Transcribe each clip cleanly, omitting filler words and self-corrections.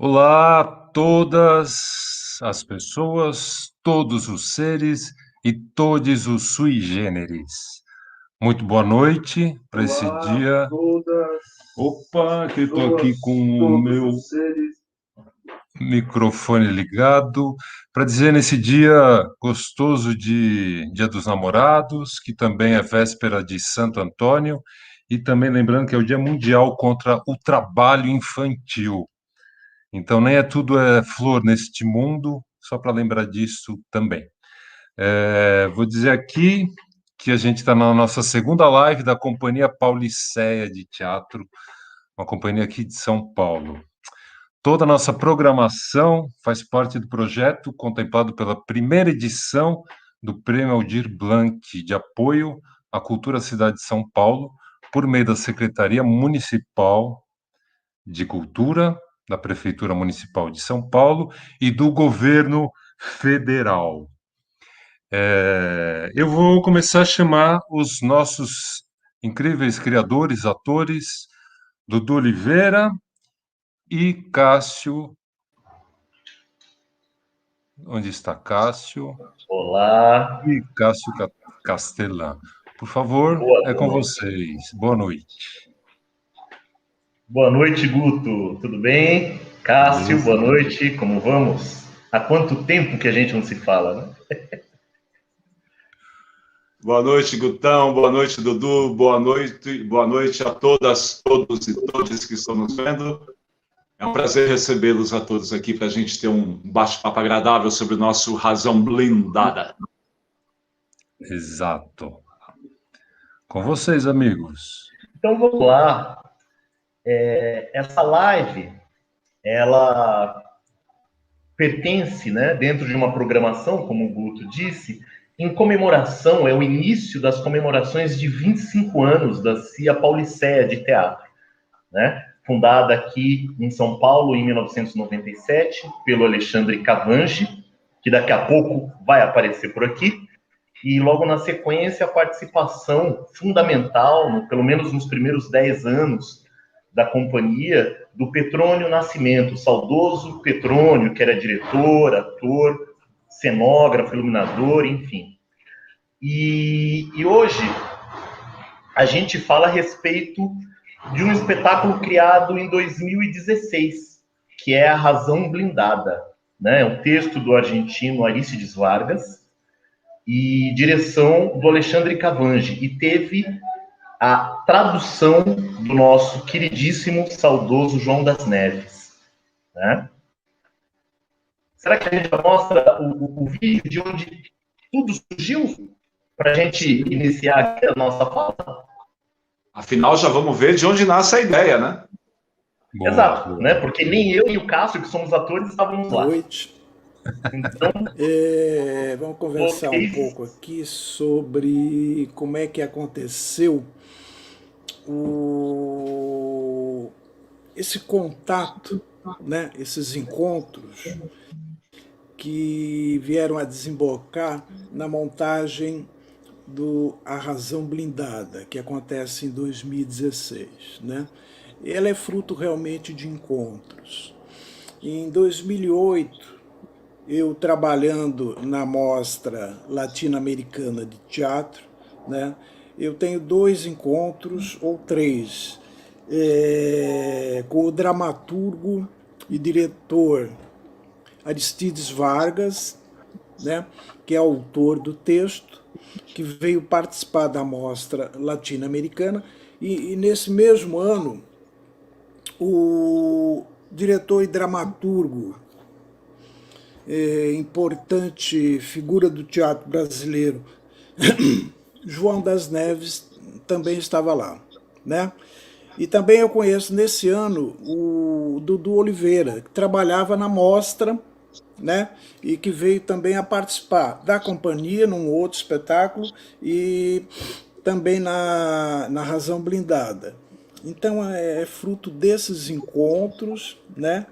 Olá a todas as pessoas, todos os seres e todos os sui generis. Muito boa noite para esse Olá, dia. todas. Opa, que estou Pessoas, aqui com o todos meu os seres. microfone ligado para dizer nesse dia gostoso de Dia dos Namorados, que também é véspera de Santo Antônio, e também lembrando que é o Dia Mundial contra o Trabalho Infantil. Então, nem é tudo flor neste mundo, só para lembrar disso também. Vou dizer aqui que a gente está na nossa segunda live da Companhia Pauliceia de Teatro, uma companhia aqui de São Paulo. Toda a nossa programação faz parte do projeto contemplado pela primeira edição do Prêmio Aldir Blanc de apoio à cultura cidade de São Paulo, por meio da Secretaria Municipal de Cultura, da Prefeitura Municipal de São Paulo e do governo federal. Eu vou começar a chamar os nossos incríveis criadores, atores, Dudu Oliveira e Cássio. Onde está Cássio? Olá, E Cássio Castelã. Por favor, boa é com noite. vocês. Boa noite. Boa noite, Guto. Tudo bem? Cássio, Beleza? boa noite. Como vamos? Há quanto tempo que a gente não se fala, né? Boa noite, Gutão. Boa noite, Dudu. Boa noite a todas, todos e todas que estão nos vendo. É um prazer recebê-los a todos aqui para a gente ter um bate-papo agradável sobre o nosso Razão Blindada. Exato. Com vocês, amigos. Então vamos lá. Essa live, ela pertence, né, dentro de uma programação, como o Guto disse, em comemoração, é o início das comemorações de 25 anos da CIA Pauliceia de Teatro, né? Fundada aqui em São Paulo em 1997 pelo Alexandre Cavangi, que daqui a pouco vai aparecer por aqui, e logo na sequência a participação fundamental, pelo menos nos primeiros 10 anos da companhia, do Petrônio Nascimento, o saudoso Petrônio, que era diretor, ator, cenógrafo, iluminador, enfim. E hoje a gente fala a respeito de um espetáculo criado em 2016, que é A Razão Blindada, né? É um texto do argentino Arícides Vargas e direção do Alexandre Cavangi, e teve a tradução do nosso queridíssimo, saudoso João das Neves, né? Será que a gente mostra o vídeo de onde tudo surgiu? Para a gente iniciar aqui a nossa fala? Afinal, já vamos ver de onde nasce a ideia, né? Boa, Exato, boa. né? Porque nem eu e o Cássio, que somos atores, estávamos lá. Boa noite. Então, Vamos conversar um pouco aqui sobre como é que aconteceu esse contato, né? Esses encontros que vieram a desembocar na montagem do A Razão Blindada, que acontece em 2016, né? Ela é fruto realmente de encontros. Em 2008, eu trabalhando na Mostra Latino-Americana de Teatro, né, eu tenho 2 encontros, ou 3, com o dramaturgo e diretor Aristides Vargas, né, que é autor do texto, que veio participar da Mostra Latino-Americana, e nesse mesmo ano, o diretor e dramaturgo, importante figura do teatro brasileiro, João das Neves, também estava lá, né? E também eu conheço nesse ano o Dudu Oliveira, que trabalhava na Mostra, né? E que veio também a participar da companhia num outro espetáculo e também na Razão Blindada. Então é fruto desses encontros, né?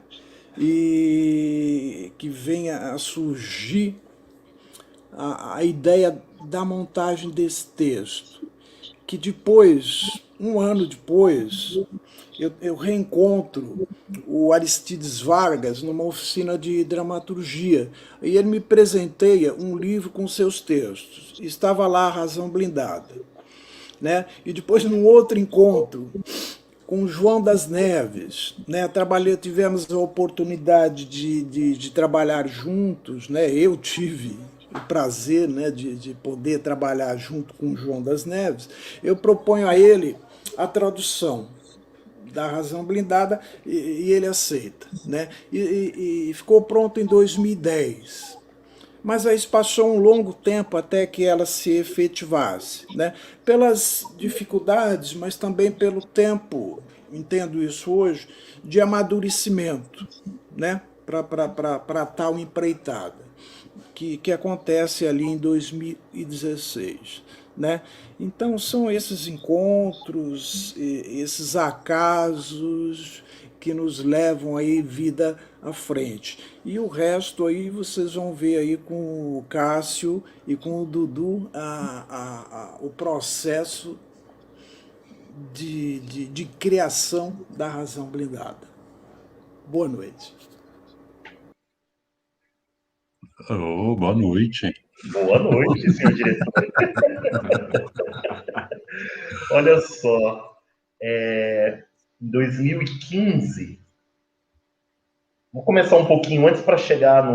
E que venha a surgir a ideia da montagem desse texto, que depois, um ano depois, eu reencontro o Aristides Vargas numa oficina de dramaturgia, e ele me presenteia um livro com seus textos. Estava lá A Razão Blindada. Né? E depois, num outro encontro com o João das Neves, né? Tivemos a oportunidade de trabalhar juntos, né? Eu tive o prazer, né, de poder trabalhar junto com o João das Neves. Eu proponho a ele a tradução da Razão Blindada e ele aceita, né? E ficou pronto em 2010. Mas aí passou um longo tempo até que ela se efetivasse, né? Pelas dificuldades, mas também pelo tempo, entendo isso hoje, de amadurecimento, né? Para tal empreitada, que acontece ali em 2016. Né? Então são esses encontros, esses acasos que nos levam aí vida à frente. E o resto aí vocês vão ver aí com o Cássio e com o Dudu o processo de criação da Razão Blindada. Boa noite. Oh, boa noite. Boa noite, senhor diretor. Olha só, em 2015, vou começar um pouquinho antes para chegar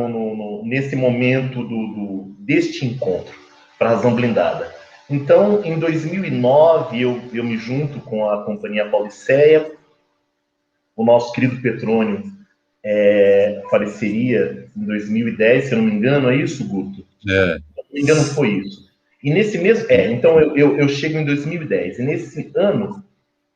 nesse momento deste encontro, para a Razão Blindada. Então, em 2009, eu me junto com a Companhia Pauliceia, o nosso querido Petrônio faleceria em 2010, se eu não me engano, é isso, Guto? Se eu não me engano, foi isso. E nesse mesmo... então eu chego em 2010, e nesse ano,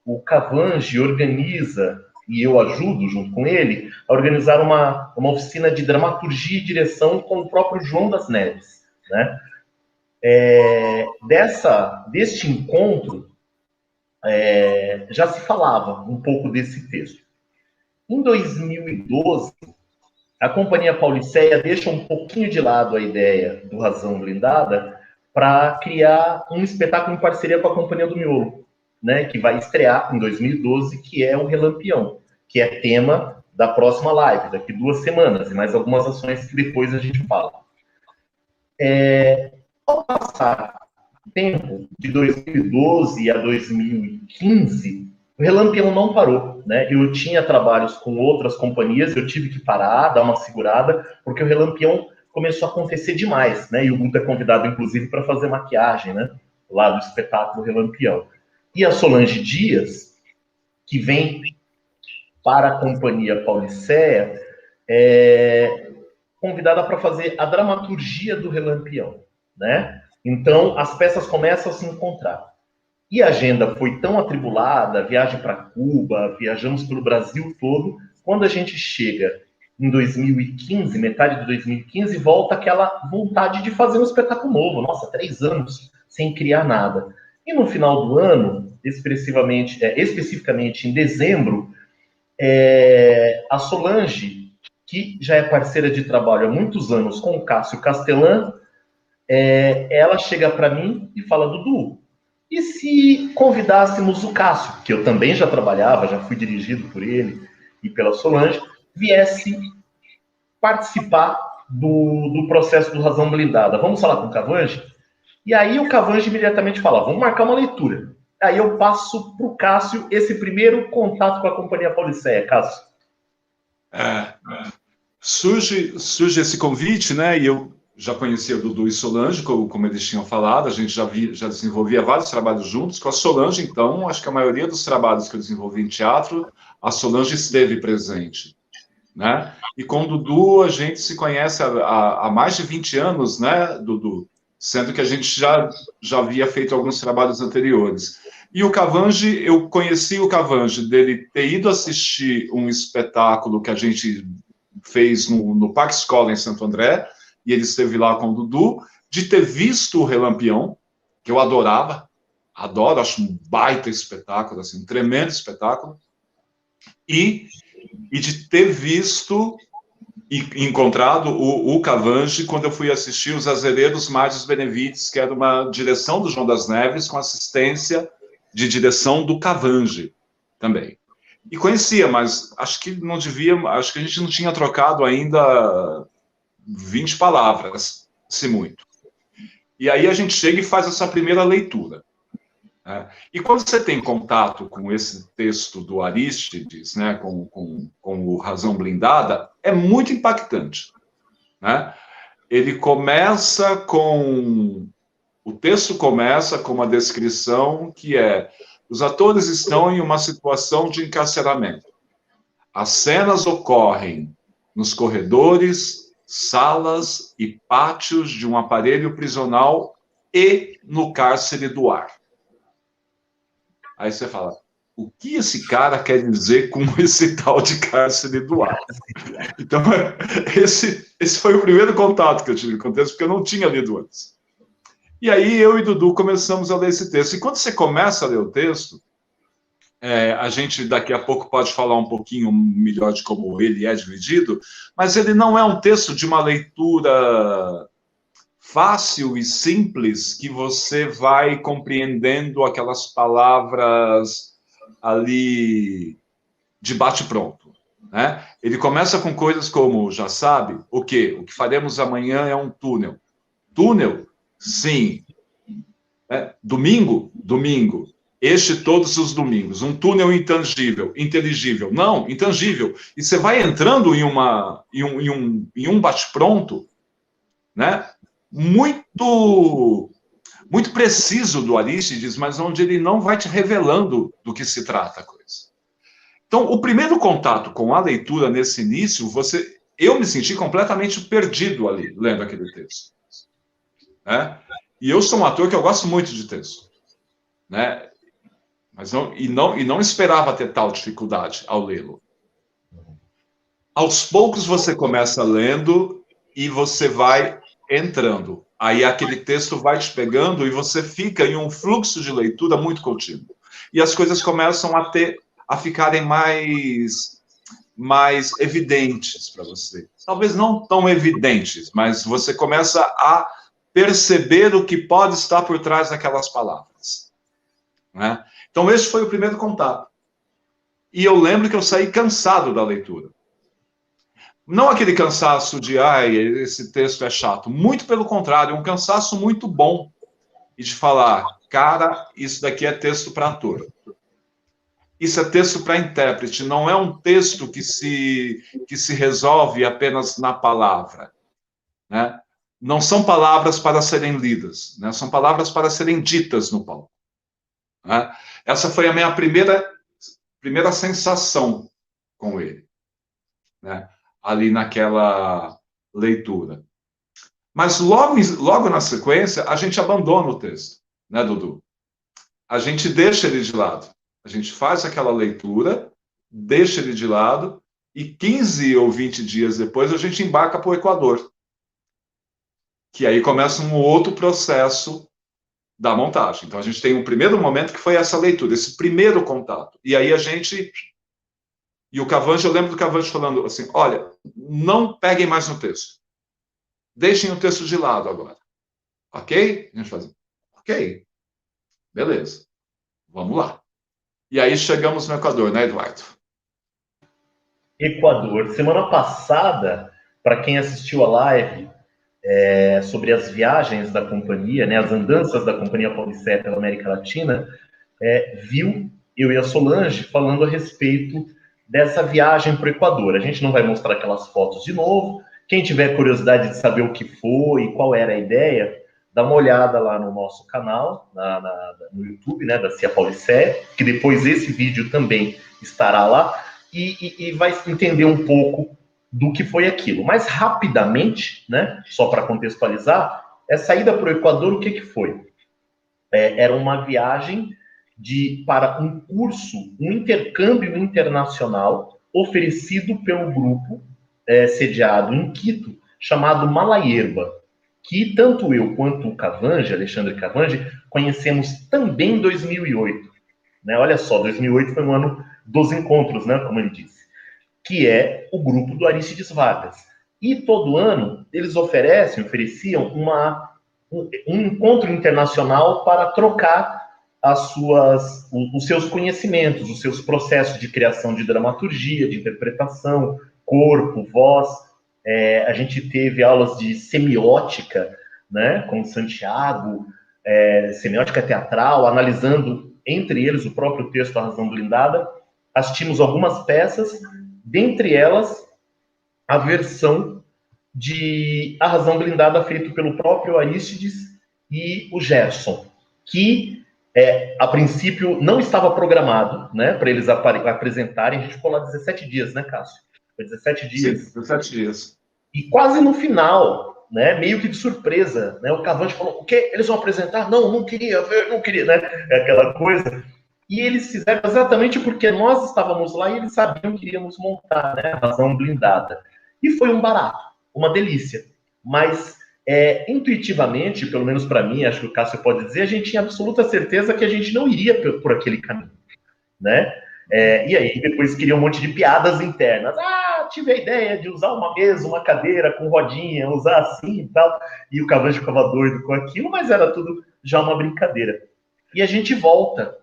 o Cavange organiza, e eu ajudo junto com ele, a organizar uma oficina de dramaturgia e direção com o próprio João das Neves, né? Deste encontro, já se falava um pouco desse texto. Em 2012, a Companhia Pauliceia deixa um pouquinho de lado a ideia do Razão Blindada para criar um espetáculo em parceria com a Companhia do Miolo, né, que vai estrear em 2012, que é o Relampião, que é tema da próxima live, daqui 2 semanas, e mais algumas ações que depois a gente fala. Ao passar o tempo, de 2012 a 2015, o Relampião não parou, né? Eu tinha trabalhos com outras companhias, eu tive que parar, dar uma segurada, porque o Relampião começou a acontecer demais, né? E o Guto é convidado, inclusive, para fazer maquiagem, né? Lá do espetáculo Relampião. E a Solange Dias, que vem para a Companhia Pauliceia, convidada para fazer a dramaturgia do Relampião, né? Então, as peças começam a se encontrar. E a agenda foi tão atribulada, viagem para Cuba, viajamos pelo Brasil todo, quando a gente chega em 2015, metade de 2015, volta aquela vontade de fazer um espetáculo novo. Nossa, 3 anos sem criar nada. E no final do ano, especificamente em dezembro, a Solange, que já é parceira de trabalho há muitos anos com o Cássio Castelã, ela chega para mim e fala: Dudu, e se convidássemos o Cássio, que eu também já trabalhava, já fui dirigido por ele e pela Solange, viesse participar do processo do Razão Blindada? Vamos falar com o Cavange? E aí o Cavange imediatamente fala: vamos marcar uma leitura. Aí eu passo para o Cássio esse primeiro contato com a Companhia Pauliceia. Cássio. Surge esse convite, né? E eu já conhecia o Dudu e Solange, como eles tinham falado, a gente já desenvolvia vários trabalhos juntos. Com a Solange, então, acho que a maioria dos trabalhos que eu desenvolvi em teatro, a Solange esteve presente, né? E com o Dudu, a gente se conhece há mais de 20 anos, né, Dudu? Sendo que a gente já havia feito alguns trabalhos anteriores. E o Cavange, eu conheci o Cavange dele ter ido assistir um espetáculo que a gente fez no Parque Escola, em Santo André, e ele esteve lá com o Dudu, de ter visto o Relampião, que eu adoro, acho um baita espetáculo, assim, um tremendo espetáculo, e de ter visto e encontrado o Cavange quando eu fui assistir Os Azeredos Mágios Benevites, que era uma direção do João das Neves, com assistência de direção do Cavange também. E conhecia, mas acho que a gente não tinha trocado ainda 20 palavras, se muito. E aí a gente chega e faz essa primeira leitura. Né? E quando você tem contato com esse texto do Arístides, né, com o Razão Blindada, é muito impactante. Né? O texto começa com uma descrição que é: os atores estão em uma situação de encarceramento. As cenas ocorrem nos corredores, salas e pátios de um aparelho prisional e no cárcere do ar. Aí você fala, o que esse cara quer dizer com esse tal de cárcere do ar? Então, esse foi o primeiro contato que eu tive com o texto, porque eu não tinha lido antes. E aí eu e Dudu começamos a ler esse texto. E quando você começa a ler o texto, a gente daqui a pouco pode falar um pouquinho melhor de como ele é dividido, mas ele não é um texto de uma leitura fácil e simples, que você vai compreendendo aquelas palavras ali de bate-pronto. Né? Ele começa com coisas como, já sabe, o quê? O que faremos amanhã é um túnel. Túnel? Sim. Domingo? Domingo. Este todos os domingos. Um túnel intangível, inteligível. Não, intangível. E você vai entrando em um bate-pronto, né? Muito preciso do Arístides, mas onde ele não vai te revelando do que se trata a coisa. Então, o primeiro contato com a leitura nesse início, eu me senti completamente perdido ali, lendo aquele texto. Né? E eu sou um ator que eu gosto muito de texto. Né? Mas não esperava ter tal dificuldade ao lê-lo. Aos poucos você começa lendo e você vai entrando. Aí aquele texto vai te pegando e você fica em um fluxo de leitura muito contínuo. E as coisas começam a ficarem mais evidentes para você. Talvez não tão evidentes, mas você começa a perceber o que pode estar por trás daquelas palavras. Né? Então, esse foi o primeiro contato. E eu lembro que eu saí cansado da leitura. Não aquele cansaço de, esse texto é chato. Muito pelo contrário, um cansaço muito bom. E de falar, cara, isso daqui é texto para ator. Isso é texto para intérprete. Não é um texto que se resolve apenas na palavra. Né? Não são palavras para serem lidas. Né? São palavras para serem ditas no palco. Né? Essa foi a minha primeira sensação com ele. Né? Ali naquela leitura. Mas logo na sequência, a gente abandona o texto, né, Dudu? A gente deixa ele de lado. A gente faz aquela leitura, deixa ele de lado, e 15 ou 20 dias depois a gente embarca para o Equador. Que aí começa um outro processo da montagem. Então a gente tem um primeiro momento que foi essa leitura, esse primeiro contato. E aí E o Cavange, eu lembro do Cavange falando assim, olha, não peguem mais no texto. Deixem o texto de lado agora. Ok? A gente faz, ok. Beleza. Vamos lá. E aí chegamos no Equador, né, Eduardo? Equador. Semana passada, para quem assistiu a live sobre as viagens da companhia, né, as andanças da Companhia Paulicé pela América Latina, viu eu e a Solange falando a respeito dessa viagem para o Equador. A gente não vai mostrar aquelas fotos de novo. Quem tiver curiosidade de saber o que foi e qual era a ideia, dá uma olhada lá no nosso canal, no YouTube, né, da CIA Paulicé, que depois esse vídeo também estará lá, e vai entender um pouco do que foi aquilo. Mas rapidamente, né, só para contextualizar, essa ida para o Equador, o que foi? Era uma viagem para um curso, um intercâmbio internacional oferecido pelo grupo sediado em Quito, chamado Malayerba, que tanto eu quanto o Cavange, Alexandre Cavange, conhecemos também em 2008. Né? Olha só, 2008 foi um ano dos encontros, né, como ele disse, que é o grupo do Arístides Vargas. E todo ano eles ofereciam um encontro internacional para trocar os seus conhecimentos, os seus processos de criação de dramaturgia, de interpretação, corpo, voz. A gente teve aulas de semiótica, né, com Santiago, semiótica teatral, analisando, entre eles, o próprio texto A Razão Blindada. Assistimos algumas peças, dentre elas, a versão de A Razão Blindada, feito pelo próprio Arístides e o Gerson, que, a princípio, não estava programado, né, para eles apresentarem. A gente ficou lá 17 dias, né, Cássio? Foi 17 dias. Sim, 17 dias. E quase no final, né, meio que de surpresa, né, o Cavante falou: o quê? Eles vão apresentar? Não queria, né? Aquela coisa. E eles fizeram exatamente porque nós estávamos lá e eles sabiam que iríamos montar, né, A Razão Blindada. E foi um barato, uma delícia. Mas, intuitivamente, pelo menos para mim, acho que o Cássio pode dizer, a gente tinha absoluta certeza que a gente não iria por aquele caminho, né? E aí depois queria um monte de piadas internas. Tive a ideia de usar uma mesa, uma cadeira com rodinha, usar assim e tal. E o Cavante ficava doido com aquilo, mas era tudo já uma brincadeira. E a gente volta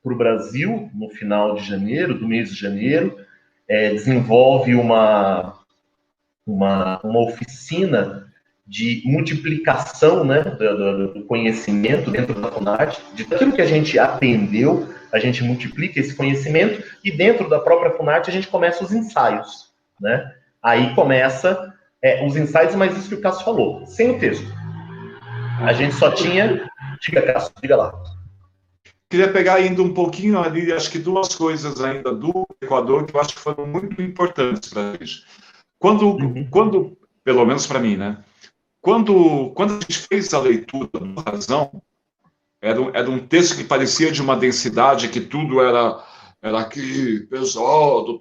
para o Brasil no final de janeiro, do mês de janeiro, desenvolve uma oficina de multiplicação, né, do conhecimento dentro da FUNARTE, de tudo que a gente aprendeu, a gente multiplica esse conhecimento, e dentro da própria FUNARTE a gente começa os ensaios, né? Aí começa os ensaios, mas isso que o Cássio falou, sem o texto. A gente só tinha... Diga, Cássio, diga lá. Queria pegar ainda um pouquinho ali, acho que duas coisas ainda do Equador que eu acho que foram muito importantes para a gente. Quando, pelo menos para mim, né? Quando a gente fez a leitura do Razão, era um texto que parecia de uma densidade, que tudo era aqui, pesado,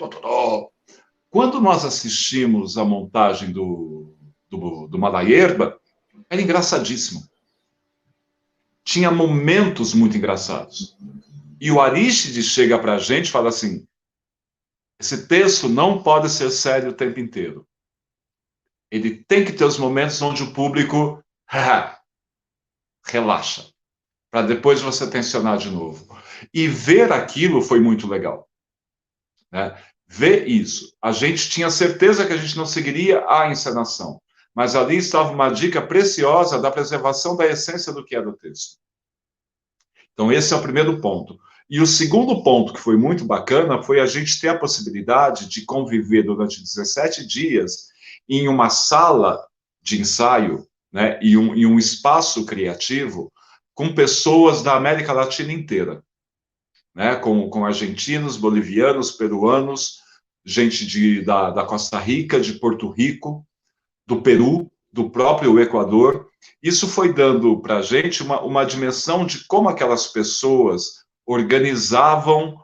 Quando nós assistimos a montagem do Malaierba, era engraçadíssimo. Tinha momentos muito engraçados. E o Arístides chega para a gente e fala assim: esse texto não pode ser sério o tempo inteiro. Ele tem que ter os momentos onde o público relaxa, para depois você tensionar de novo. E ver aquilo foi muito legal, né? Ver isso. A gente tinha certeza que a gente não seguiria a encenação, mas ali estava uma dica preciosa da preservação da essência do que era o texto. Então, esse é o primeiro ponto. E o segundo ponto, que foi muito bacana, foi a gente ter a possibilidade de conviver durante 17 dias em uma sala de ensaio, né, e um espaço criativo com pessoas da América Latina inteira, né, com argentinos, bolivianos, peruanos, gente da Costa Rica, de Porto Rico, do Peru, do próprio Equador. Isso foi dando para a gente uma dimensão de como aquelas pessoas organizavam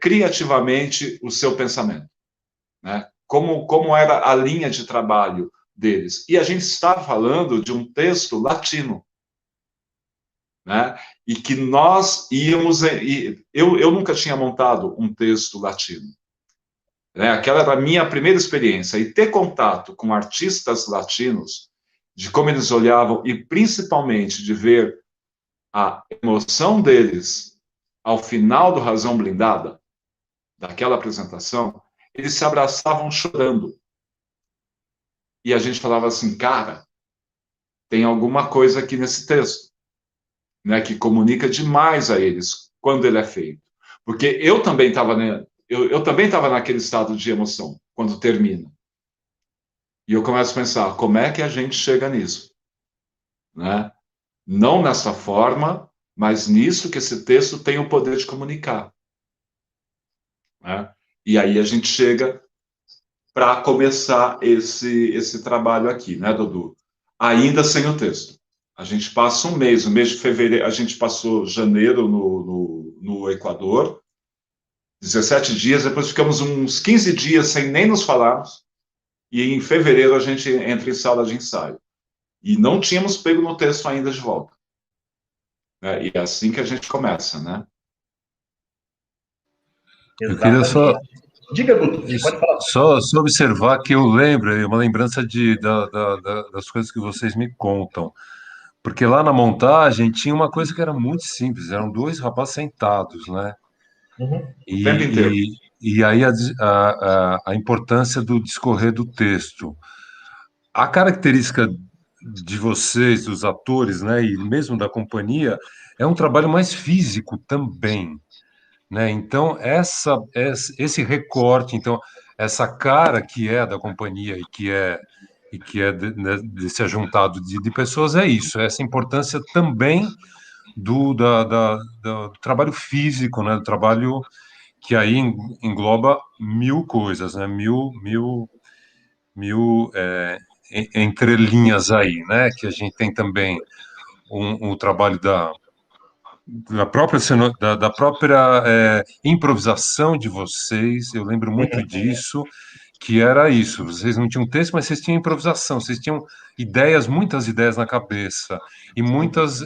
criativamente o seu pensamento, né? Como era a linha de trabalho deles. E a gente está falando de um texto latino, né? E que nós íamos... Eu nunca tinha montado um texto latino, né? Aquela era a minha primeira experiência. E ter contato com artistas latinos, de como eles olhavam, e principalmente de ver a emoção deles ao final do Razão Blindada, daquela apresentação, eles se abraçavam chorando. E a gente falava assim: cara, tem alguma coisa aqui nesse texto, né, que comunica demais a eles quando ele é feito. Porque eu também estava, né, eu também estava naquele estado de emoção quando termina. E eu começo a pensar: como é que a gente chega nisso? Né? Não nessa forma, mas nisso que esse texto tem o poder de comunicar. Né? E aí a gente chega para começar esse trabalho aqui, né, Dudu? Ainda sem o texto. A gente passa um mês de fevereiro, a gente passou janeiro no Equador, 17 dias, depois ficamos uns 15 dias sem nem nos falarmos, e em fevereiro a gente entra em sala de ensaio. E não tínhamos pego no texto ainda de volta. E é assim que a gente começa, né? Eu queria só... Diga, Guto, pode falar. Só observar que eu lembro, é uma lembrança das coisas que vocês me contam. Porque lá na montagem tinha uma coisa que era muito simples, eram dois rapazes sentados, né? Uhum. O tempo inteiro. E aí a importância do discorrer do texto. A característica de vocês, dos atores, né, e mesmo da companhia, é um trabalho mais físico também, né? Então, esse recorte, então, essa cara que é da companhia e que é desse ajuntado de pessoas, é isso, essa importância também do trabalho físico, né? Do trabalho que aí engloba mil coisas, né? Mil entrelinhas aí, né? Que a gente tem também um trabalho da própria, da própria improvisação de vocês, eu lembro muito disso, que era isso, vocês não tinham texto, mas vocês tinham improvisação, vocês tinham ideias, muitas ideias na cabeça, e muitas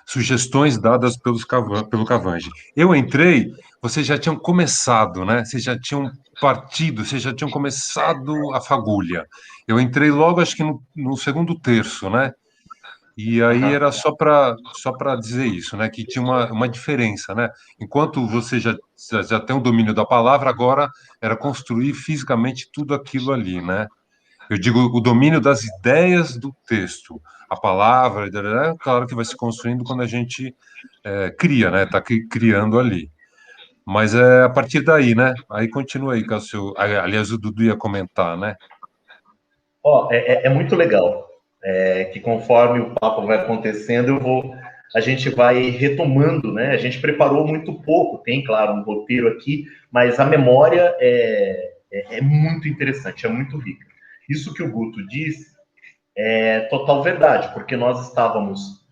sugestões dadas pelo Cavangi. Eu entrei, vocês já tinham começado, né? Vocês já tinham partido, vocês já tinham começado a fagulha. Eu entrei logo, acho que no segundo terço, né? E aí era só para dizer isso, né? Que tinha uma diferença, né? Enquanto você já tem o domínio da palavra, agora era construir fisicamente tudo aquilo ali, né? Eu digo o domínio das ideias do texto, a palavra, claro que vai se construindo quando a gente cria, né? Está criando ali. Mas é a partir daí, né? Aí continua aí, Cássio. Aliás, o Dudu ia comentar, né? É muito legal, que conforme o papo vai acontecendo, a gente vai retomando, né? A gente preparou muito pouco, tem, claro, um roteiro aqui, mas a memória é muito interessante, é muito rica. Isso que o Guto disse é total verdade, porque nós estávamos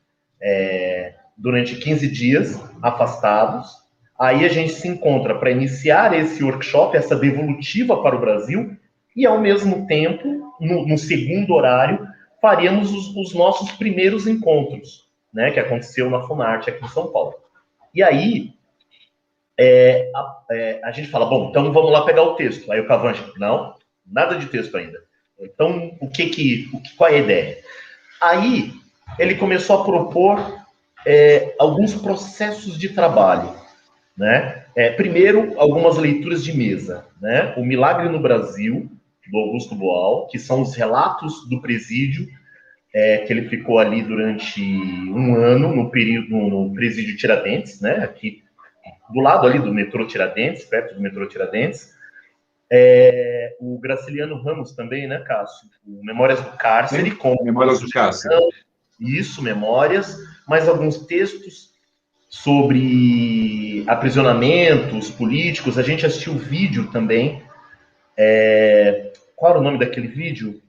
durante 15 dias afastados, aí a gente se encontra para iniciar esse workshop, essa devolutiva para o Brasil, e ao mesmo tempo, no segundo horário, faríamos os nossos primeiros encontros, né, que aconteceu na Funarte aqui em São Paulo. E aí, a gente fala, bom, então vamos lá pegar o texto. Aí o Cavangi, não, nada de texto ainda. Então, qual é a ideia? Aí, ele começou a propor alguns processos de trabalho, né? Primeiro, algumas leituras de mesa, né? O Milagre no Brasil, do Augusto Boal, que são os relatos do presídio, que ele ficou ali durante um ano no presídio Tiradentes, né? Aqui do lado ali do metrô Tiradentes, perto do metrô Tiradentes. O Graciliano Ramos também, né, Cássio? O Memórias do Cárcere. Memórias do Cárcere. Isso, Memórias, mais alguns textos sobre aprisionamentos políticos. A gente assistiu o vídeo também. Qual era o nome daquele vídeo?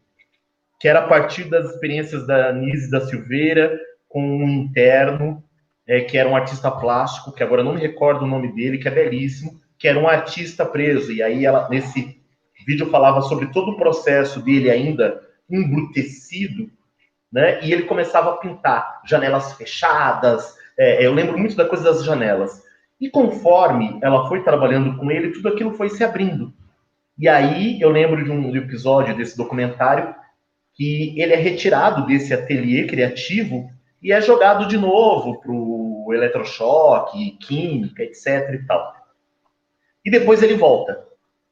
Que era a partir das experiências da Nise da Silveira com um interno, que era um artista plástico, que agora não me recordo o nome dele, que é belíssimo, que era um artista preso. E aí ela, nesse vídeo, falava sobre todo o processo dele ainda embrutecido, né? E ele começava a pintar janelas fechadas. Eu lembro muito da coisa das janelas. E conforme ela foi trabalhando com ele, tudo aquilo foi se abrindo. E aí eu lembro de um episódio desse documentário que ele é retirado desse ateliê criativo e é jogado de novo para o eletrochoque, química, etc. e tal. E depois ele volta.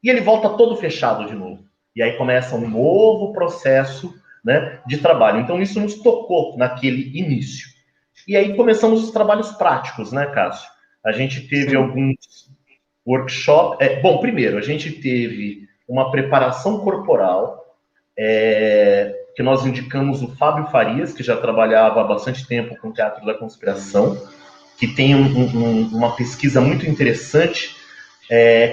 E ele volta todo fechado de novo. E aí começa um novo processo, né, de trabalho. Então isso nos tocou naquele início. E aí começamos os trabalhos práticos, né, Cássio? A gente teve alguns workshops. Bom, primeiro, a gente teve uma preparação corporal, que nós indicamos o Fábio Farias, que já trabalhava há bastante tempo com o Teatro da Conspiração, que tem uma pesquisa muito interessante,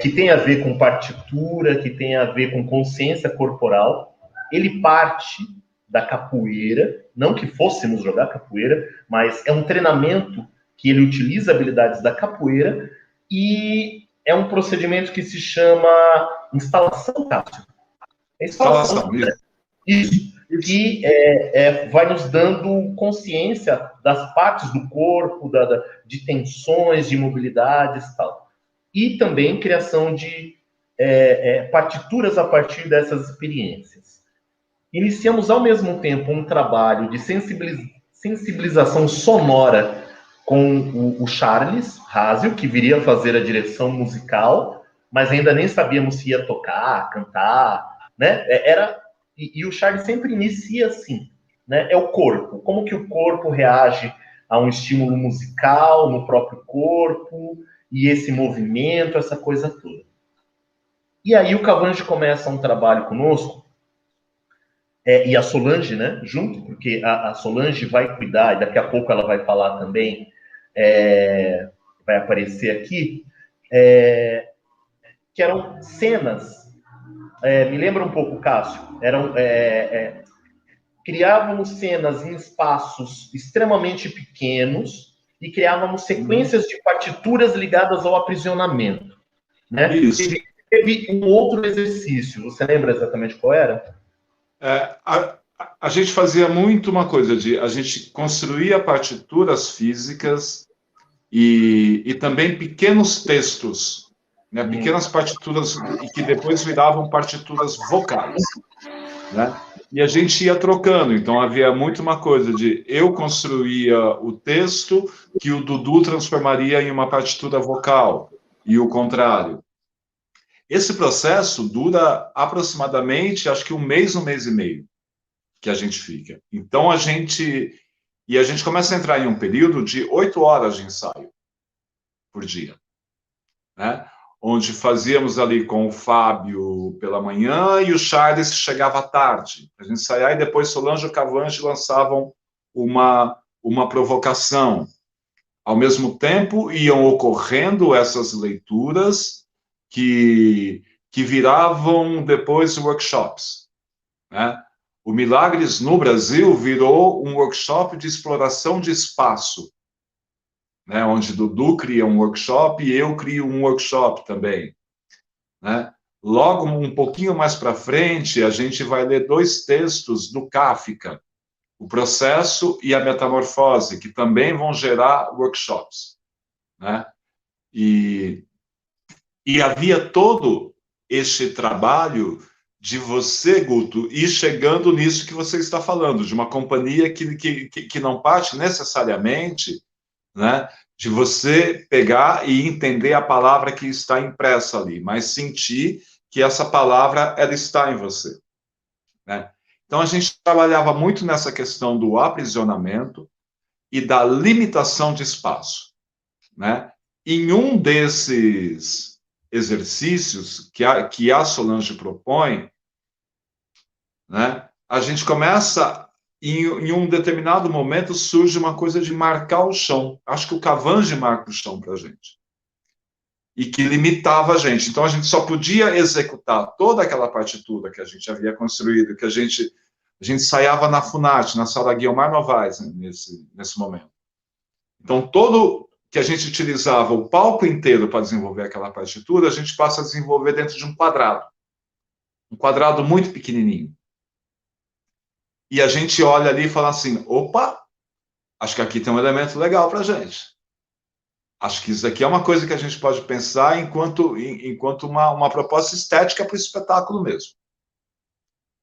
que tem a ver com partitura, que tem a ver com consciência corporal. Ele parte da capoeira, não que fôssemos jogar capoeira, mas é um treinamento que ele utiliza habilidades da capoeira e é um procedimento que se chama instalação, Cássio. Instalação, né? Isso. Que vai nos dando consciência das partes do corpo, de tensões, de mobilidades e tal. E também criação de partituras a partir dessas experiências. iniciamos ao mesmo tempo um trabalho de sensibilização sonora com o Charles Hazio, que viria a fazer a direção musical, mas ainda nem sabíamos se ia tocar, cantar, né? E o Charles sempre inicia assim, né? É o corpo, como que o corpo reage a um estímulo musical no próprio corpo, e esse movimento, essa coisa toda. E aí o Cavange começa um trabalho conosco, e a Solange, né, junto, porque a Solange vai cuidar, e daqui a pouco ela vai falar também, vai aparecer aqui, que eram cenas, me lembra um pouco, Cássio, criávamos cenas em espaços extremamente pequenos e criávamos sequências de partituras ligadas ao aprisionamento, né? Isso. Teve um outro exercício, você lembra exatamente qual era? A gente fazia muito uma coisa a gente construía partituras físicas e também pequenos textos, né? Pequenas partituras e que depois viravam partituras vocais, né? E a gente ia trocando, então havia muito uma coisa eu construía o texto que o Dudu transformaria em uma partitura vocal, e o contrário. Esse processo dura aproximadamente, acho que um mês e meio, que a gente fica. Então a gente começa a entrar em um período de 8 horas de ensaio por dia, né? Onde fazíamos ali com o Fábio pela manhã e o Charles chegava à tarde. A gente ensaiava e depois Solange e o Cavange lançavam uma provocação. Ao mesmo tempo, iam ocorrendo essas leituras que viravam depois workshops, né? O Milagres no Brasil virou um workshop de exploração de espaço, né, onde Dudu cria um workshop e eu crio um workshop também, né? Logo, um pouquinho mais para frente, a gente vai ler 2 textos do Kafka, O Processo e a Metamorfose, que também vão gerar workshops, né? E havia todo este trabalho de você, Guto, ir chegando nisso que você está falando, de uma companhia que não parte necessariamente, né, de você pegar e entender a palavra que está impressa ali, mas sentir que essa palavra ela está em você, né? Então a gente trabalhava muito nessa questão do aprisionamento e da limitação de espaço, né? Em um desses exercícios que a Solange propõe, né, a gente começa em um determinado momento surge uma coisa de marcar o chão. Acho que o Cavange marca o chão para a gente. E que limitava a gente. Então, a gente só podia executar toda aquela partitura que a gente havia construído, que a gente ensaiava na FUNAT, na sala Guiomar Novaes, né, nesse momento. Então, todo que a gente utilizava o palco inteiro para desenvolver aquela partitura, a gente passa a desenvolver dentro de um quadrado. Um quadrado muito pequenininho. E a gente olha ali e fala assim, opa, acho que aqui tem um elemento legal para a gente. Acho que isso aqui é uma coisa que a gente pode pensar enquanto uma proposta estética para o espetáculo mesmo,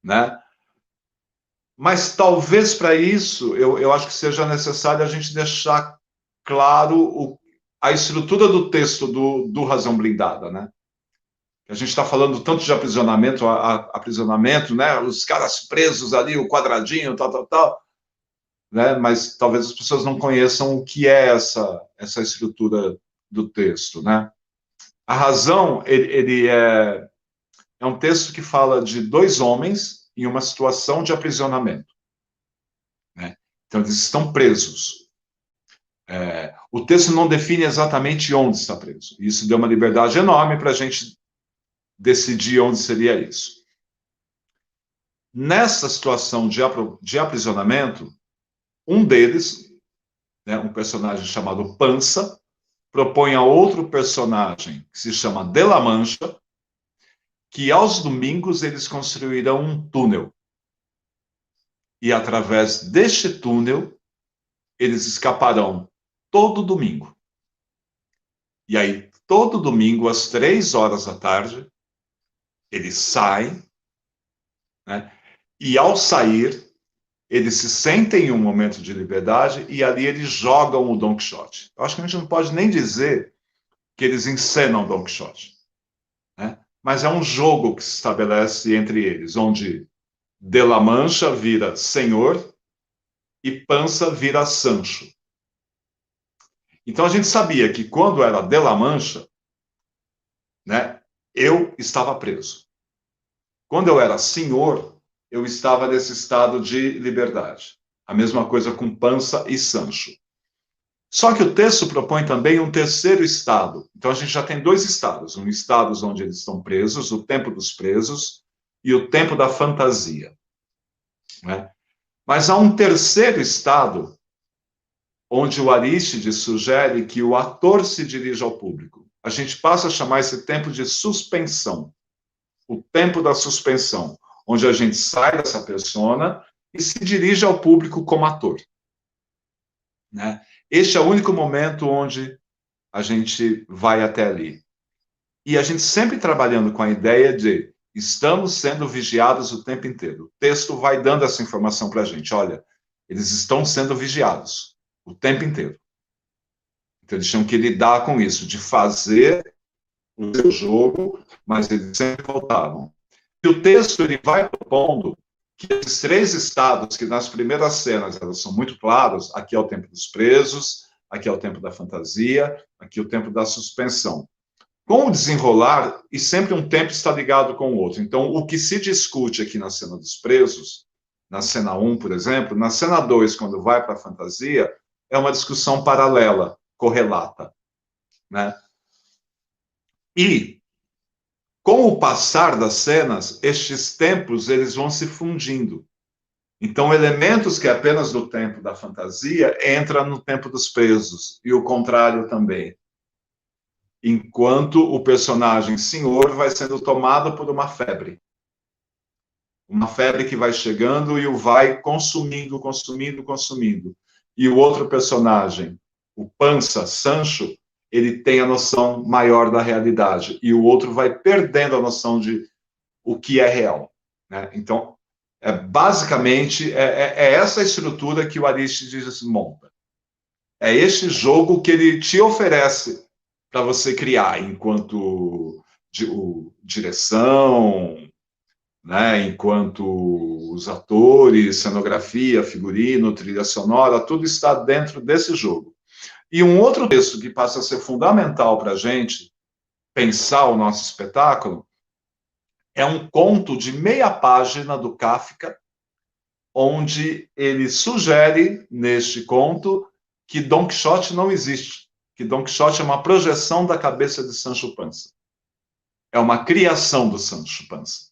né? Mas talvez para isso, eu acho que seja necessário a gente deixar claro a estrutura do texto do Razão Blindada, né? A gente está falando tanto de aprisionamento, aprisionamento, né? Os caras presos ali, o quadradinho, tal, né? Mas talvez as pessoas não conheçam o que é essa estrutura do texto, né? A Razão, ele é um texto que fala de 2 homens em uma situação de aprisionamento, né? Então, eles estão presos. O texto não define exatamente onde está preso. Isso deu uma liberdade enorme para a gente decidir onde seria isso. Nessa situação de aprisionamento, um deles, né, um personagem chamado Pança, propõe a outro personagem, que se chama De La Mancha, que aos domingos eles construirão um túnel. E através deste túnel, eles escaparão todo domingo. E aí, todo domingo, às 3 horas da tarde, eles saem, né? E ao sair, eles se sentem em um momento de liberdade e ali eles jogam o Don Quixote. Eu acho que a gente não pode nem dizer que eles encenam Don Quixote, né? Mas é um jogo que se estabelece entre eles, onde De La Mancha vira senhor e Pança vira Sancho. Então a gente sabia que quando era De La Mancha, né, eu estava preso. Quando eu era senhor, eu estava nesse estado de liberdade. A mesma coisa com Pança e Sancho. Só que o texto propõe também um terceiro estado. Então a gente já tem dois estados: um estado onde eles estão presos, o tempo dos presos, e o tempo da fantasia, né? Mas há um terceiro estado onde o Arístides sugere que o ator se dirija ao público. A gente passa a chamar esse tempo de suspensão, o tempo da suspensão, onde a gente sai dessa persona e se dirige ao público como ator, né? Este é o único momento onde a gente vai até ali. E a gente sempre trabalhando com a ideia de estamos sendo vigiados o tempo inteiro. O texto vai dando essa informação para a gente. Olha, eles estão sendo vigiados o tempo inteiro. Então, eles tinham que lidar com isso, de fazer o seu jogo, mas eles sempre voltavam. E o texto ele vai propondo que esses três estados, que nas primeiras cenas elas são muito claros, aqui é o tempo dos presos, aqui é o tempo da fantasia, aqui é o tempo da suspensão. Com o desenrolar, e sempre um tempo está ligado com o outro. Então, o que se discute aqui na cena dos presos, na cena 1, por exemplo, na cena 2, quando vai para a fantasia, é uma discussão paralela, correlata, né? E, com o passar das cenas, estes tempos eles vão se fundindo. Então, elementos que é apenas do tempo da fantasia entram no tempo dos presos, e o contrário também. Enquanto o personagem senhor vai sendo tomado por uma febre. Uma febre que vai chegando e o vai consumindo, consumindo, consumindo. E o outro personagem, o Pança, Sancho, ele tem a noção maior da realidade. E o outro vai perdendo a noção de o que é real, né? Então, basicamente, é essa estrutura que o Arístides monta. É este jogo que ele te oferece para você criar, enquanto direção, né, enquanto os atores, cenografia, figurino, trilha sonora, tudo está dentro desse jogo. E um outro texto que passa a ser fundamental para a gente pensar o nosso espetáculo é um conto de meia página do Kafka, onde ele sugere, neste conto, que Don Quixote não existe, que Don Quixote é uma projeção da cabeça de Sancho Panza. É uma criação do Sancho Panza,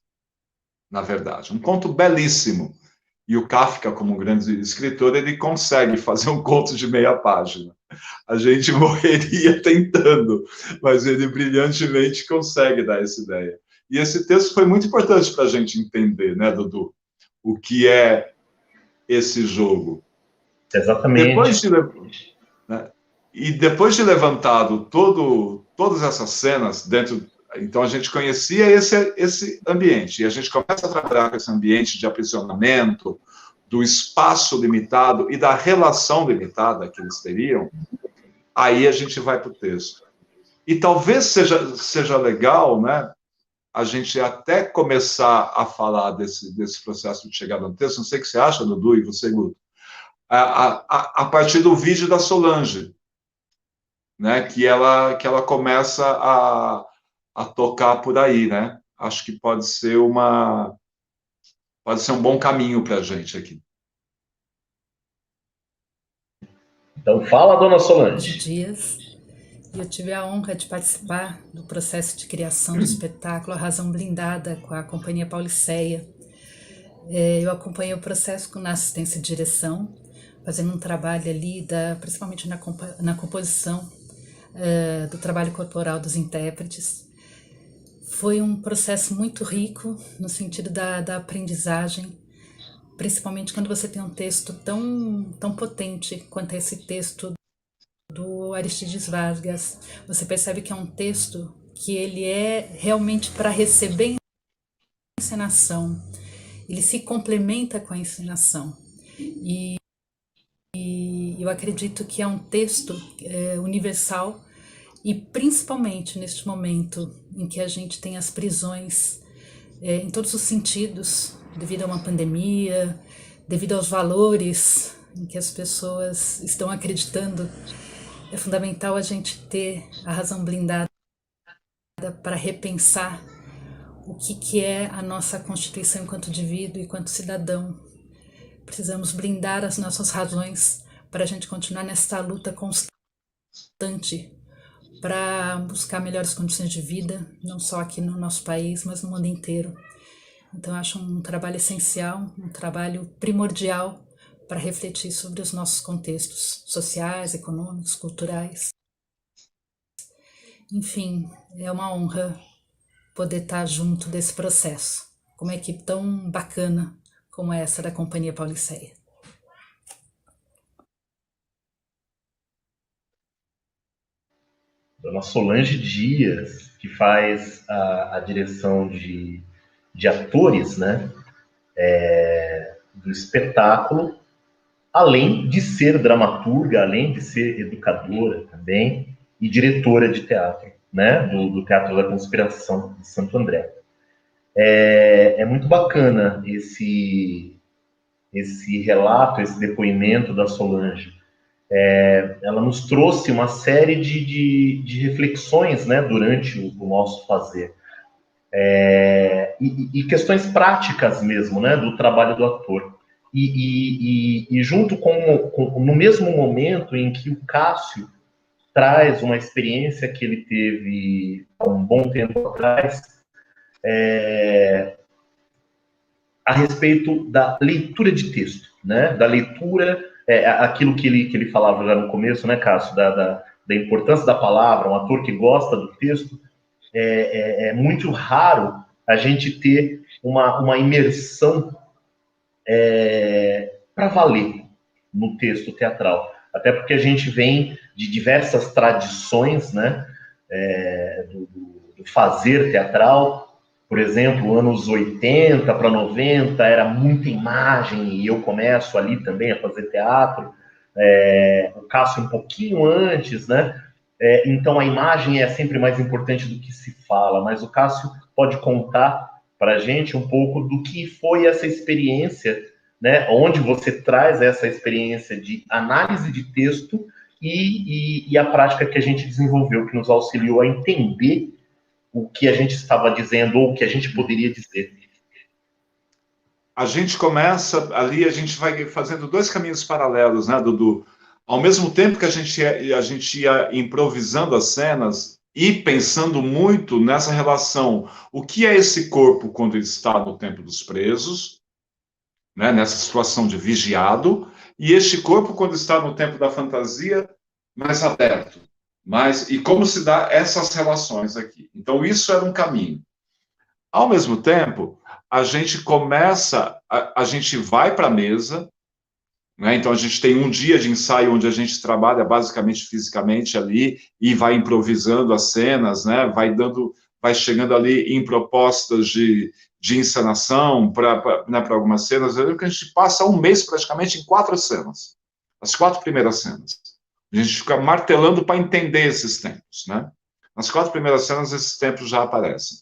na verdade. Um conto belíssimo. E o Kafka, como um grande escritor, ele consegue fazer um conto de meia página. A gente morreria tentando, mas ele brilhantemente consegue dar essa ideia. E esse texto foi muito importante para a gente entender, né, Dudu? O que é esse jogo. Exatamente. Depois de levantado todas essas cenas dentro, então a gente conhecia esse ambiente, e a gente começa a trabalhar com esse ambiente de aprisionamento, do espaço limitado e da relação limitada que eles teriam, aí a gente vai para o texto. E talvez seja legal, né, a gente até começar a falar desse processo de chegada no texto. Não sei o que você acha, Dudu, e você, Guto, a partir do vídeo da Solange, né, que ela começa a tocar por aí, né? Acho que pode ser um bom caminho para a gente aqui. Então fala, dona Solange. Dias. E eu tive a honra de participar do processo de criação do espetáculo A Razão Blindada com a Companhia Pauliceia. Eu acompanhei o processo na assistência de direção, fazendo um trabalho ali, principalmente na composição do trabalho corporal dos intérpretes. Foi um processo muito rico no sentido da aprendizagem, principalmente quando você tem um texto tão potente quanto esse texto do Arístides Vargas. Você percebe que é um texto que ele é realmente para receber encenação. ele se complementa com a encenação. E eu acredito que é um texto universal, e principalmente neste momento em que a gente tem as prisões em todos os sentidos, devido a uma pandemia, devido aos valores em que as pessoas estão acreditando, é fundamental a gente ter a razão blindada para repensar o que é a nossa Constituição enquanto indivíduo e enquanto cidadão. Precisamos blindar as nossas razões para a gente continuar nessa luta constante para buscar melhores condições de vida, não só aqui no nosso país, mas no mundo inteiro. Então, eu acho um trabalho essencial, um trabalho primordial para refletir sobre os nossos contextos sociais, econômicos, culturais. Enfim, é uma honra poder estar junto desse processo, com uma equipe tão bacana como essa da Companhia Pauliceia. Dona Solange Dias, que faz a direção de atores, né, do espetáculo, além de ser dramaturga, além de ser educadora também, e diretora de teatro, né, do Teatro da Conspiração de Santo André. É muito bacana esse relato, esse depoimento da Solange. Ela nos trouxe uma série de reflexões, né, durante o nosso fazer. E questões práticas mesmo, né, do trabalho do ator. E junto no mesmo momento em que o Cássio traz uma experiência que ele teve há um bom tempo atrás, a respeito da leitura de texto, né, da leitura, aquilo que ele falava já no começo, né, Cássio, da importância da palavra, um ator que gosta do texto. É muito raro a gente ter uma imersão para valer no texto teatral. Até porque a gente vem de diversas tradições, né, do fazer teatral. Por exemplo, anos 80 para 90 era muita imagem, e eu começo ali também a fazer teatro. O Cássio um pouquinho antes, né? Então a imagem é sempre mais importante do que se fala, mas o Cássio pode contar para a gente um pouco do que foi essa experiência, né, onde você traz essa experiência de análise de texto e a prática que a gente desenvolveu, que nos auxiliou a entender o que a gente estava dizendo ou o que a gente poderia dizer. A gente começa ali, a gente vai fazendo dois caminhos paralelos, né, Dudu? Ao mesmo tempo que a gente ia improvisando as cenas e pensando muito nessa relação, o que é esse corpo quando ele está no tempo dos presos, né, nessa situação de vigiado, e este corpo quando está no tempo da fantasia, mais aberto. E como se dá essas relações aqui. Então, isso era um caminho. Ao mesmo tempo, a gente começa, a gente vai para a mesa, né? Então, a gente tem um dia de ensaio onde a gente trabalha basicamente fisicamente ali e vai improvisando as cenas, né? Vai chegando ali em propostas de encenação para algumas cenas. Eu lembro que a gente passa um mês praticamente em 4 cenas, as 4 primeiras cenas. A gente fica martelando para entender esses tempos, né? Nas 4 primeiras cenas, esses tempos já aparecem.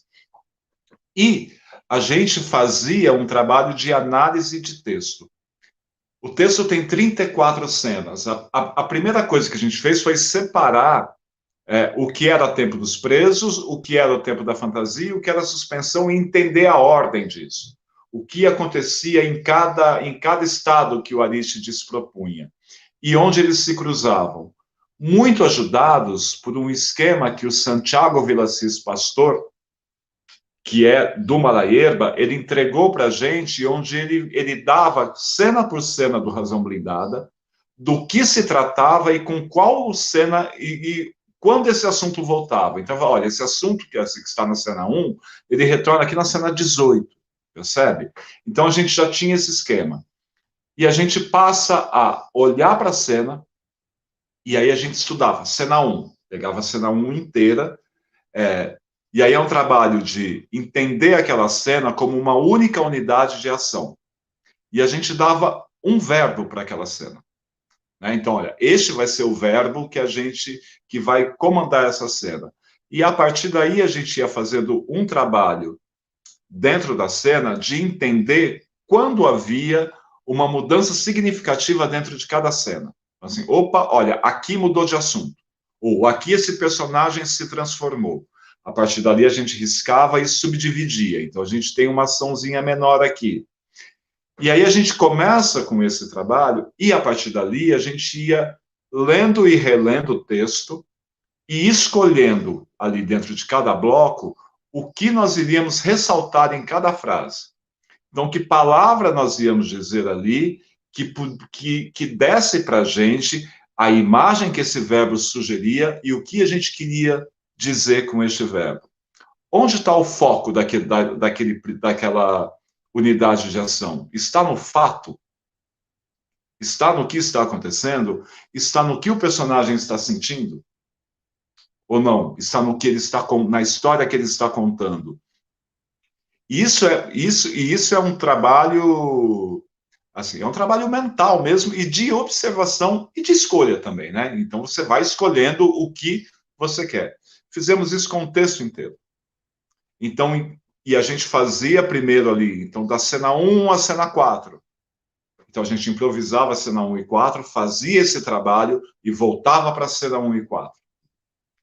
E a gente fazia um trabalho de análise de texto. O texto tem 34 cenas. A primeira coisa que a gente fez foi separar o que era tempo dos presos, o que era o tempo da fantasia, o que era a suspensão, e entender a ordem disso. O que acontecia em cada estado que o Arístides propunha. E onde eles se cruzavam. Muito ajudados por um esquema que o Santiago Villacis Pastor, que é do Malaierba, ele entregou para a gente, onde ele dava cena por cena do Razão Blindada, do que se tratava e com qual cena e quando esse assunto voltava. Então, olha, esse assunto que está na cena 1, ele retorna aqui na cena 18, percebe? Então, a gente já tinha esse esquema. E a gente passa a olhar para a cena, e aí a gente estudava cena 1, pegava a cena 1 inteira, E aí é um trabalho de entender aquela cena como uma única unidade de ação. E a gente dava um verbo para aquela cena. Né? Então, olha, este vai ser o verbo que vai comandar essa cena. E a partir daí a gente ia fazendo um trabalho dentro da cena de entender quando havia uma mudança significativa dentro de cada cena. Assim, opa, olha, aqui mudou de assunto. Ou aqui esse personagem se transformou. A partir dali a gente riscava e subdividia. Então a gente tem uma açãozinha menor aqui. E aí a gente começa com esse trabalho e a partir dali a gente ia lendo e relendo o texto e escolhendo ali dentro de cada bloco o que nós iríamos ressaltar em cada frase. Então, que palavra nós íamos dizer ali que desse para a gente a imagem que esse verbo sugeria e o que a gente queria dizer com este verbo. Onde está o foco daquela unidade de ação? Está no fato? Está no que está acontecendo? Está no que o personagem está sentindo? Ou não? Está no que ele está na história que ele está contando? Isso é um trabalho, assim, é um trabalho mental mesmo e de observação e de escolha também, né? Então você vai escolhendo o que você quer. Fizemos isso com o texto inteiro. Então, e a gente fazia primeiro ali, então da cena 1 à cena 4. Então a gente improvisava a cena 1 e 4, fazia esse trabalho e voltava para a cena 1 e 4.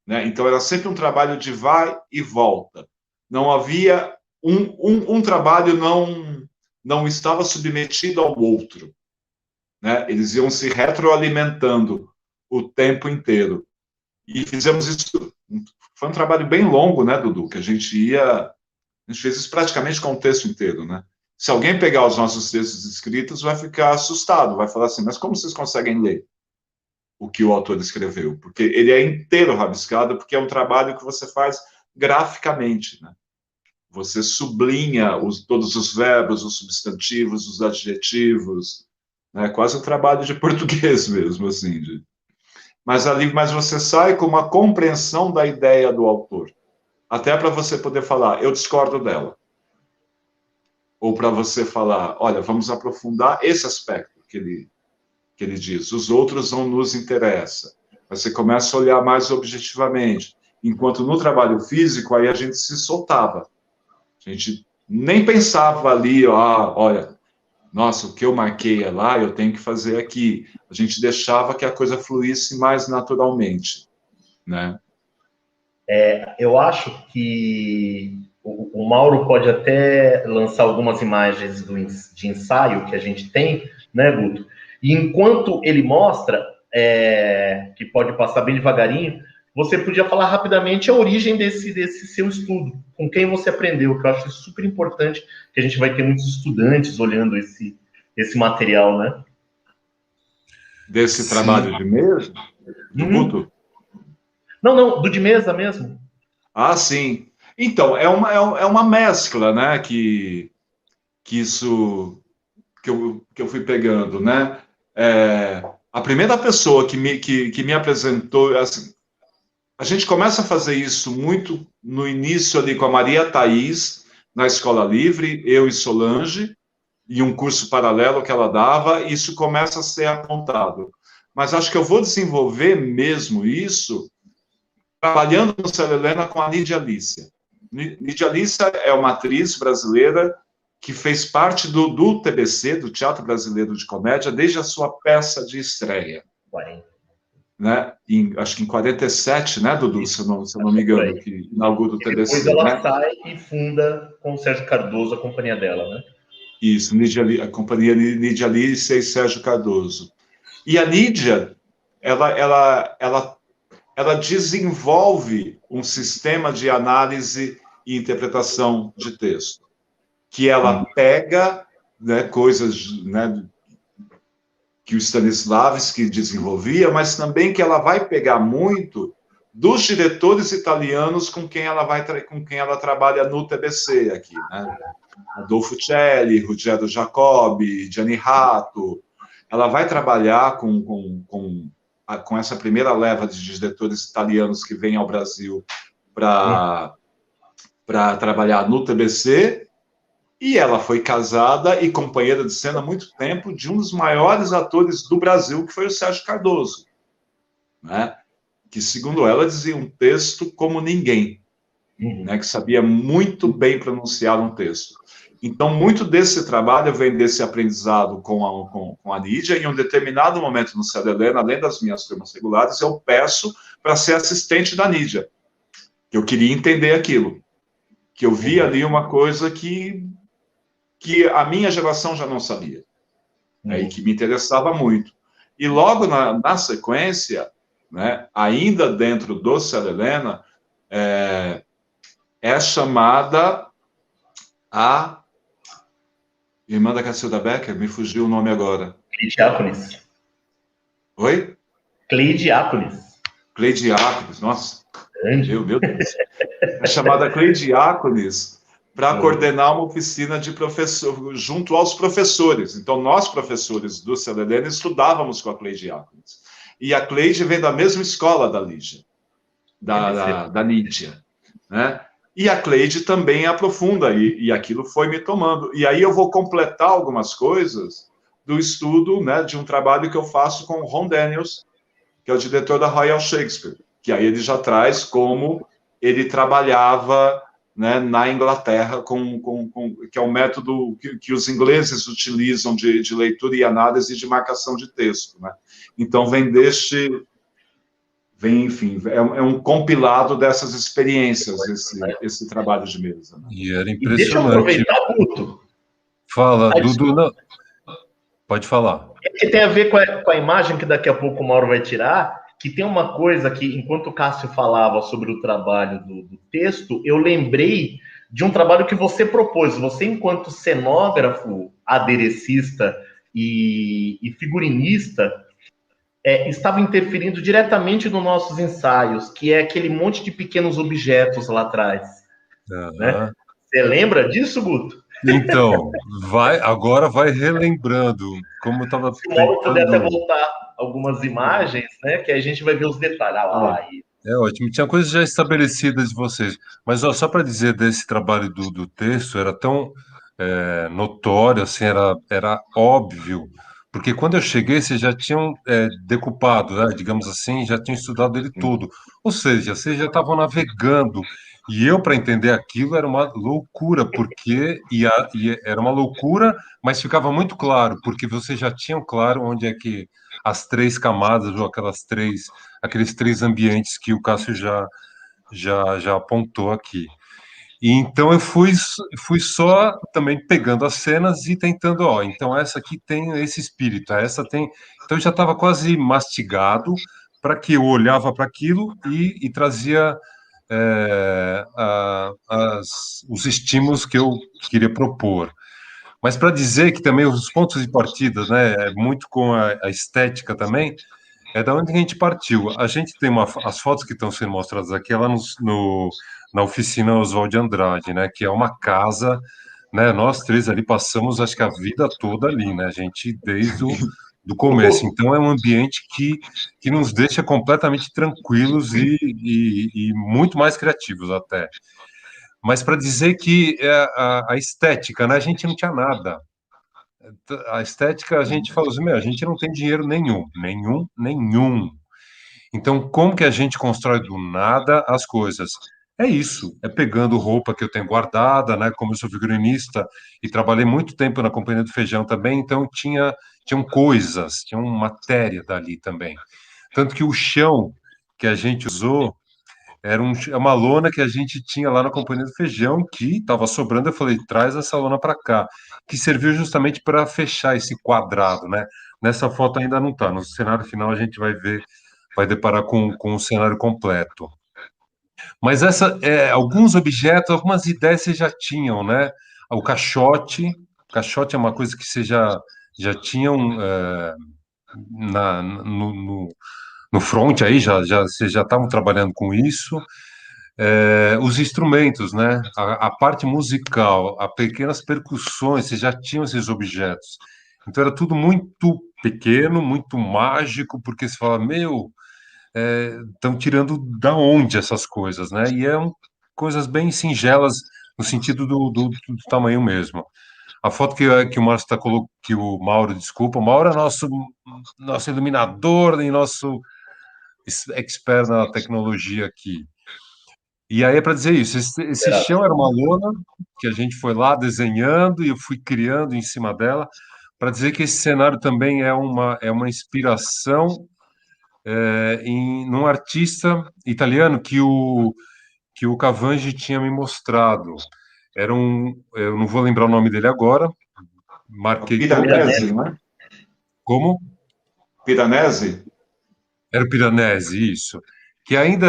Né? Então era sempre um trabalho de vai e volta. Não havia um trabalho não estava submetido ao outro. Né? Eles iam se retroalimentando o tempo inteiro. E fizemos isso. Foi um trabalho bem longo, né, Dudu? Que a gente fez isso praticamente com o texto inteiro, né? Se alguém pegar os nossos textos escritos, vai ficar assustado, vai falar assim, mas como vocês conseguem ler o que o autor escreveu? Porque ele é inteiro rabiscado, porque é um trabalho que você faz graficamente, né? Você sublinha todos os verbos, os substantivos, os adjetivos, né? Quase um trabalho de português mesmo, assim. Mas você sai com uma compreensão da ideia do autor. Até para você poder falar, eu discordo dela. Ou para você falar, olha, vamos aprofundar esse aspecto que ele diz. Os outros não nos interessam. Você começa a olhar mais objetivamente. Enquanto no trabalho físico, aí a gente se soltava. A gente nem pensava ali, olha, nossa, o que eu marquei lá, eu tenho que fazer aqui. A gente deixava que a coisa fluísse mais naturalmente, né? Eu acho que o Mauro pode até lançar algumas imagens de ensaio que a gente tem, né, Guto? E enquanto ele mostra, que pode passar bem devagarinho, você podia falar rapidamente a origem desse seu estudo, com quem você aprendeu, que eu acho super importante, que a gente vai ter muitos estudantes olhando esse material, né? Desse trabalho de mesa? Do Guto? Não, do de mesa mesmo. Ah, sim. Então, é uma mescla, né, que eu fui pegando, né? A primeira pessoa que me apresentou, assim, a gente começa a fazer isso muito no início ali com a Maria Thaís, na Escola Livre, eu e Solange, e um curso paralelo que ela dava, e isso começa a ser apontado. Mas acho que eu vou desenvolver mesmo isso trabalhando no Célia Helena com a Lídia Alicia. Lídia Alicia é uma atriz brasileira que fez parte do TBC, do Teatro Brasileiro de Comédia, desde a sua peça de estreia. 40. Né? Acho que em 47, né, Dudu? Se eu não me engano, que inaugura o TBC. Depois ela, né? sai e funda com o Sérgio Cardoso a companhia dela, né? Isso, a companhia Lídia Alicia e Sérgio Cardoso. E a Lídia, ela desenvolve um sistema de análise e interpretação de texto, que ela pega, né, coisas, né, que o Stanislavski desenvolvia, mas também que ela vai pegar muito dos diretores italianos com quem ela trabalha no TBC aqui, né? Adolfo Celli, Ruggero Jacobi, Gianni Ratto. Ela vai trabalhar com essa primeira leva de diretores italianos que vêm ao Brasil para para trabalhar no TBC, e ela foi casada e companheira de cena há muito tempo de um dos maiores atores do Brasil, que foi o Sérgio Cardoso, né? Que, segundo ela, dizia um texto como ninguém, né? Que sabia muito bem pronunciar um texto. Então, muito desse trabalho vem desse aprendizado com a Nídia. Em um determinado momento no Célia Helena, além das minhas turmas regulares, eu peço para ser assistente da Nídia. Eu queria entender aquilo. Que eu vi ali uma coisa que a minha geração já não sabia. Né, e que me interessava muito. E logo na sequência, né, ainda dentro do Célia Helena, é chamada a irmã da Cacilda Becker, me fugiu o nome agora. Cleidiáconis. Oi? Cleidiáconis. Cleidiáconis, nossa. Meu Deus. É chamada Cleidiáconis para coordenar uma oficina de professor, junto aos professores. Então, nós, professores do Célia Helena, estudávamos com a Cleidiáconis. E a Cleide vem da mesma escola da Lígia, da Nídia, né? E a Cleide também aprofunda, e aquilo foi me tomando. E aí eu vou completar algumas coisas do estudo, né, de um trabalho que eu faço com o Ron Daniels, que é o diretor da Royal Shakespeare, que aí ele já traz como ele trabalhava, né, na Inglaterra, que é um método que os ingleses utilizam de leitura e análise de marcação de texto. Né? Então, enfim, é um compilado dessas experiências, esse trabalho de mesa. Né? E era E deixa eu impressionante. aproveitar, Guto. Fala, Dudu. Não. Pode falar. Que tem a ver com a imagem que daqui a pouco o Mauro vai tirar, que tem uma coisa que, enquanto o Cássio falava sobre o trabalho do texto, eu lembrei de um trabalho que você propôs. Você, enquanto cenógrafo, aderecista e figurinista, estava interferindo diretamente nos nossos ensaios, que é aquele monte de pequenos objetos lá atrás. Né? Você lembra disso, Guto? Então, agora vai relembrando, como eu estava Se o Mauro puder até voltar algumas imagens, né, que a gente vai ver os detalhes. É ótimo, tinha coisas já estabelecidas de vocês, mas ó, só para dizer desse trabalho do texto, era tão notório, assim, era óbvio, porque quando eu cheguei, vocês já tinham decupado, né, digamos assim, já tinham estudado ele todo, ou seja, vocês já estavam navegando, e eu, para entender aquilo, era uma loucura, porque era uma loucura, mas ficava muito claro, porque vocês já tinham claro onde é que as três camadas, ou aqueles três ambientes que o Cássio já apontou aqui. E então eu fui só também pegando as cenas e tentando, então essa aqui tem esse espírito, essa tem. Então eu já estava quase mastigado para que eu olhava para aquilo e trazia os estímulos que eu queria propor. Mas para dizer que também os pontos de partida, né, muito com a estética também, é da onde a gente partiu. A gente tem as fotos que estão sendo mostradas aqui, é lá na oficina Oswald de Andrade, né, que é uma casa, né, nós três ali passamos, acho que a vida toda ali, né, a gente desde do começo. Então é um ambiente que nos deixa completamente tranquilos e muito mais criativos até. Mas para dizer que a estética, né, a gente não tinha nada. A estética, a gente falou assim, a gente não tem dinheiro nenhum. Então, como que a gente constrói do nada as coisas? É isso, é pegando roupa que eu tenho guardada, né? Como eu sou figurinista e trabalhei muito tempo na Companhia do Feijão também, então tinham coisas, tinha matéria dali também. Tanto que o chão que a gente usou era uma lona que a gente tinha lá na Companhia do Feijão, que estava sobrando. Eu falei, traz essa lona para cá, que serviu justamente para fechar esse quadrado, né? Nessa foto ainda não está. No cenário final a gente vai ver, vai deparar com o cenário completo. Mas alguns objetos, algumas ideias vocês já tinham, né? O caixote é uma coisa que vocês já tinham no front aí, vocês já estavam trabalhando com isso. Os instrumentos, né? A parte musical, as pequenas percussões, vocês já tinham esses objetos. Então era tudo muito pequeno, muito mágico, porque se fala, estão tirando da onde essas coisas, né? E coisas bem singelas, no sentido do tamanho mesmo. A foto que o Márcio que o Mauro, desculpa, o Mauro é nosso iluminador e nosso expert na tecnologia aqui. E aí é para dizer isso, esse chão era uma lona que a gente foi lá desenhando e eu fui criando em cima dela, para dizer que esse cenário também é uma inspiração num artista italiano que o Cavangi tinha me mostrado. Eu não vou lembrar o nome dele agora, marquei Piranesi, não é? Como? Piranesi? Era o Piranesi, isso. Que ainda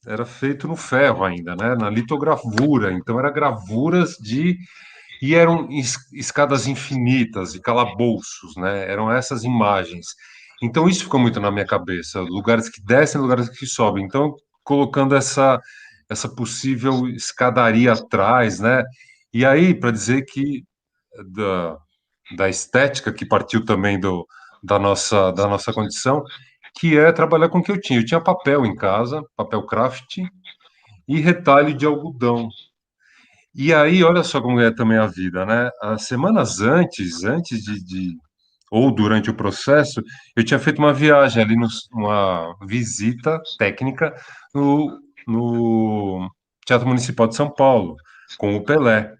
era feito no ferro ainda, né? Na litogravura. Então, era gravuras e eram escadas infinitas e calabouços, né? Eram essas imagens. Então, isso ficou muito na minha cabeça. Lugares que descem, lugares que sobem. Então, colocando essa possível escadaria atrás, né? E aí, para dizer que da estética que partiu também da nossa condição, que é trabalhar com o que eu tinha. Eu tinha papel em casa, papel craft e retalho de algodão. E aí, olha só como é também a vida, né? As semanas antes ou durante o processo, eu tinha feito uma viagem ali, uma visita técnica no Teatro Municipal de São Paulo, com o Pelé.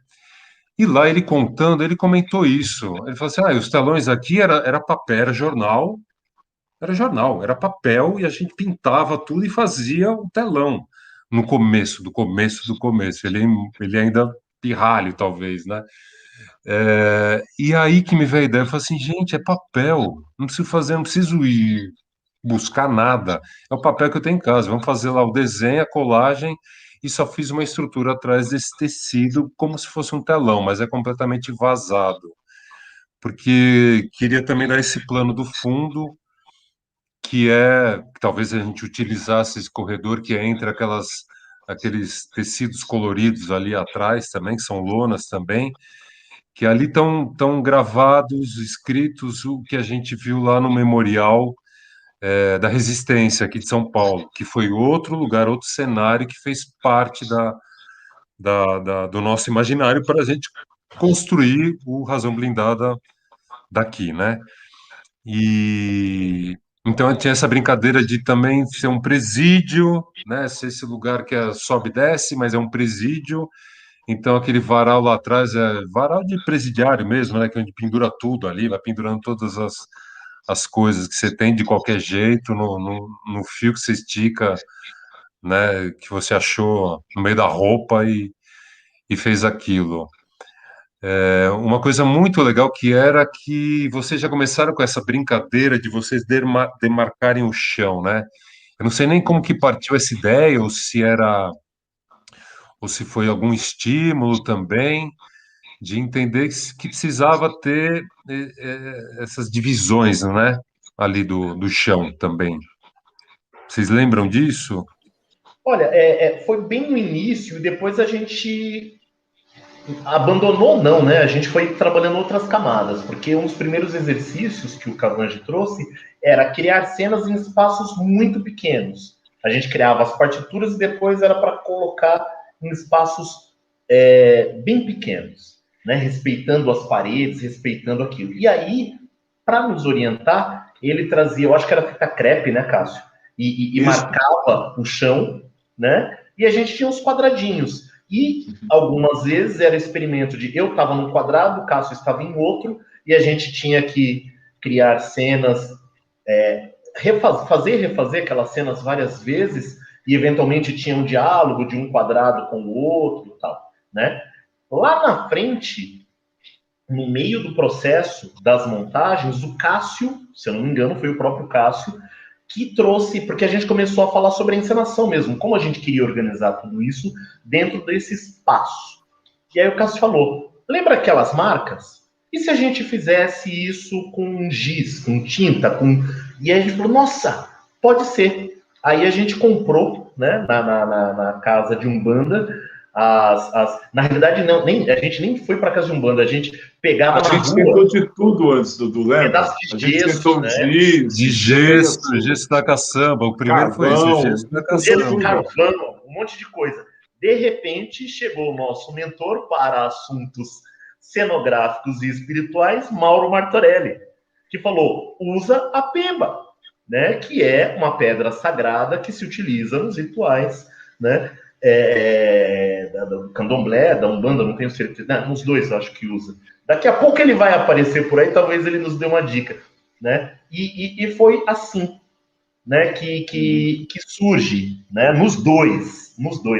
E lá ele contando, ele comentou isso. Ele falou assim: os telões aqui era papel, era jornal, era papel e a gente pintava tudo e fazia o telão no começo, do começo, do começo. Ele ainda pirralho, talvez, né? E aí que me veio a ideia, eu falei assim, gente, é papel, não preciso fazer, não preciso ir buscar nada, é o papel que eu tenho em casa, vamos fazer lá o desenho, a colagem, e só fiz uma estrutura atrás desse tecido, como se fosse um telão, mas é completamente vazado, porque queria também dar esse plano do fundo, que talvez a gente utilizasse esse corredor que é entre aqueles tecidos coloridos ali atrás também, que são lonas também, que ali estão gravados, escritos o que a gente viu lá no Memorial da Resistência aqui de São Paulo, que foi outro lugar, outro cenário que fez parte do nosso imaginário para a gente construir o Razão Blindada daqui, né? E então tinha essa brincadeira de também ser um presídio, né? Ser esse lugar que sobe e desce, mas é um presídio. Então aquele varal lá atrás é varal de presidiário mesmo, né? Que a gente pendura tudo ali, vai pendurando todas as coisas que você tem de qualquer jeito no fio que você estica, né? Que você achou no meio da roupa e fez aquilo. Uma coisa muito legal que era que vocês já começaram com essa brincadeira de vocês demarcarem o chão, né? Eu não sei nem como que partiu essa ideia, ou se foi algum estímulo também, de entender que precisava ter essas divisões, né? Ali do chão também. Vocês lembram disso? Olha, foi bem no início e depois a gente abandonou, não, né? A gente foi trabalhando outras camadas, porque um dos primeiros exercícios que o Cavangi trouxe era criar cenas em espaços muito pequenos. A gente criava as partituras e depois era para colocar em espaços bem pequenos, né? Respeitando as paredes, respeitando aquilo. E aí, para nos orientar, ele trazia, eu acho que era fita crepe, né, Cássio? E marcava o chão, né? E a gente tinha os quadradinhos. E algumas vezes era experimento de eu estava num quadrado, o Cássio estava em outro, e a gente tinha que criar cenas, refazer aquelas cenas várias vezes, e eventualmente tinha um diálogo de um quadrado com o outro e tal, né? Lá na frente, no meio do processo das montagens, o Cássio, se eu não me engano, foi o próprio Cássio, que trouxe, porque a gente começou a falar sobre a encenação mesmo, como a gente queria organizar tudo isso dentro desse espaço. E aí o Cássio falou, lembra aquelas marcas? E se a gente fizesse isso com giz, com tinta, E aí a gente falou, nossa, pode ser. Aí a gente comprou, né, na casa de Umbanda, na realidade, não, a gente nem foi para casa de Umbanda, a gente pegava na rua... A gente tentou de tudo antes, do lembra? A gente tentou de gesso da caçamba. O primeiro carvão, foi esse, gesso da caçamba. Carvão, monte de coisa. De repente, chegou o nosso mentor para assuntos cenográficos e espirituais, Mauro Martorelli, que falou, usa a pemba, né, que é uma pedra sagrada que se utiliza nos rituais, né, do candomblé, da Umbanda, não tenho certeza, não, nos dois eu acho que usa. Daqui a pouco ele vai aparecer por aí, talvez ele nos dê uma dica, né, e foi assim, né, que surge, né, nos dois,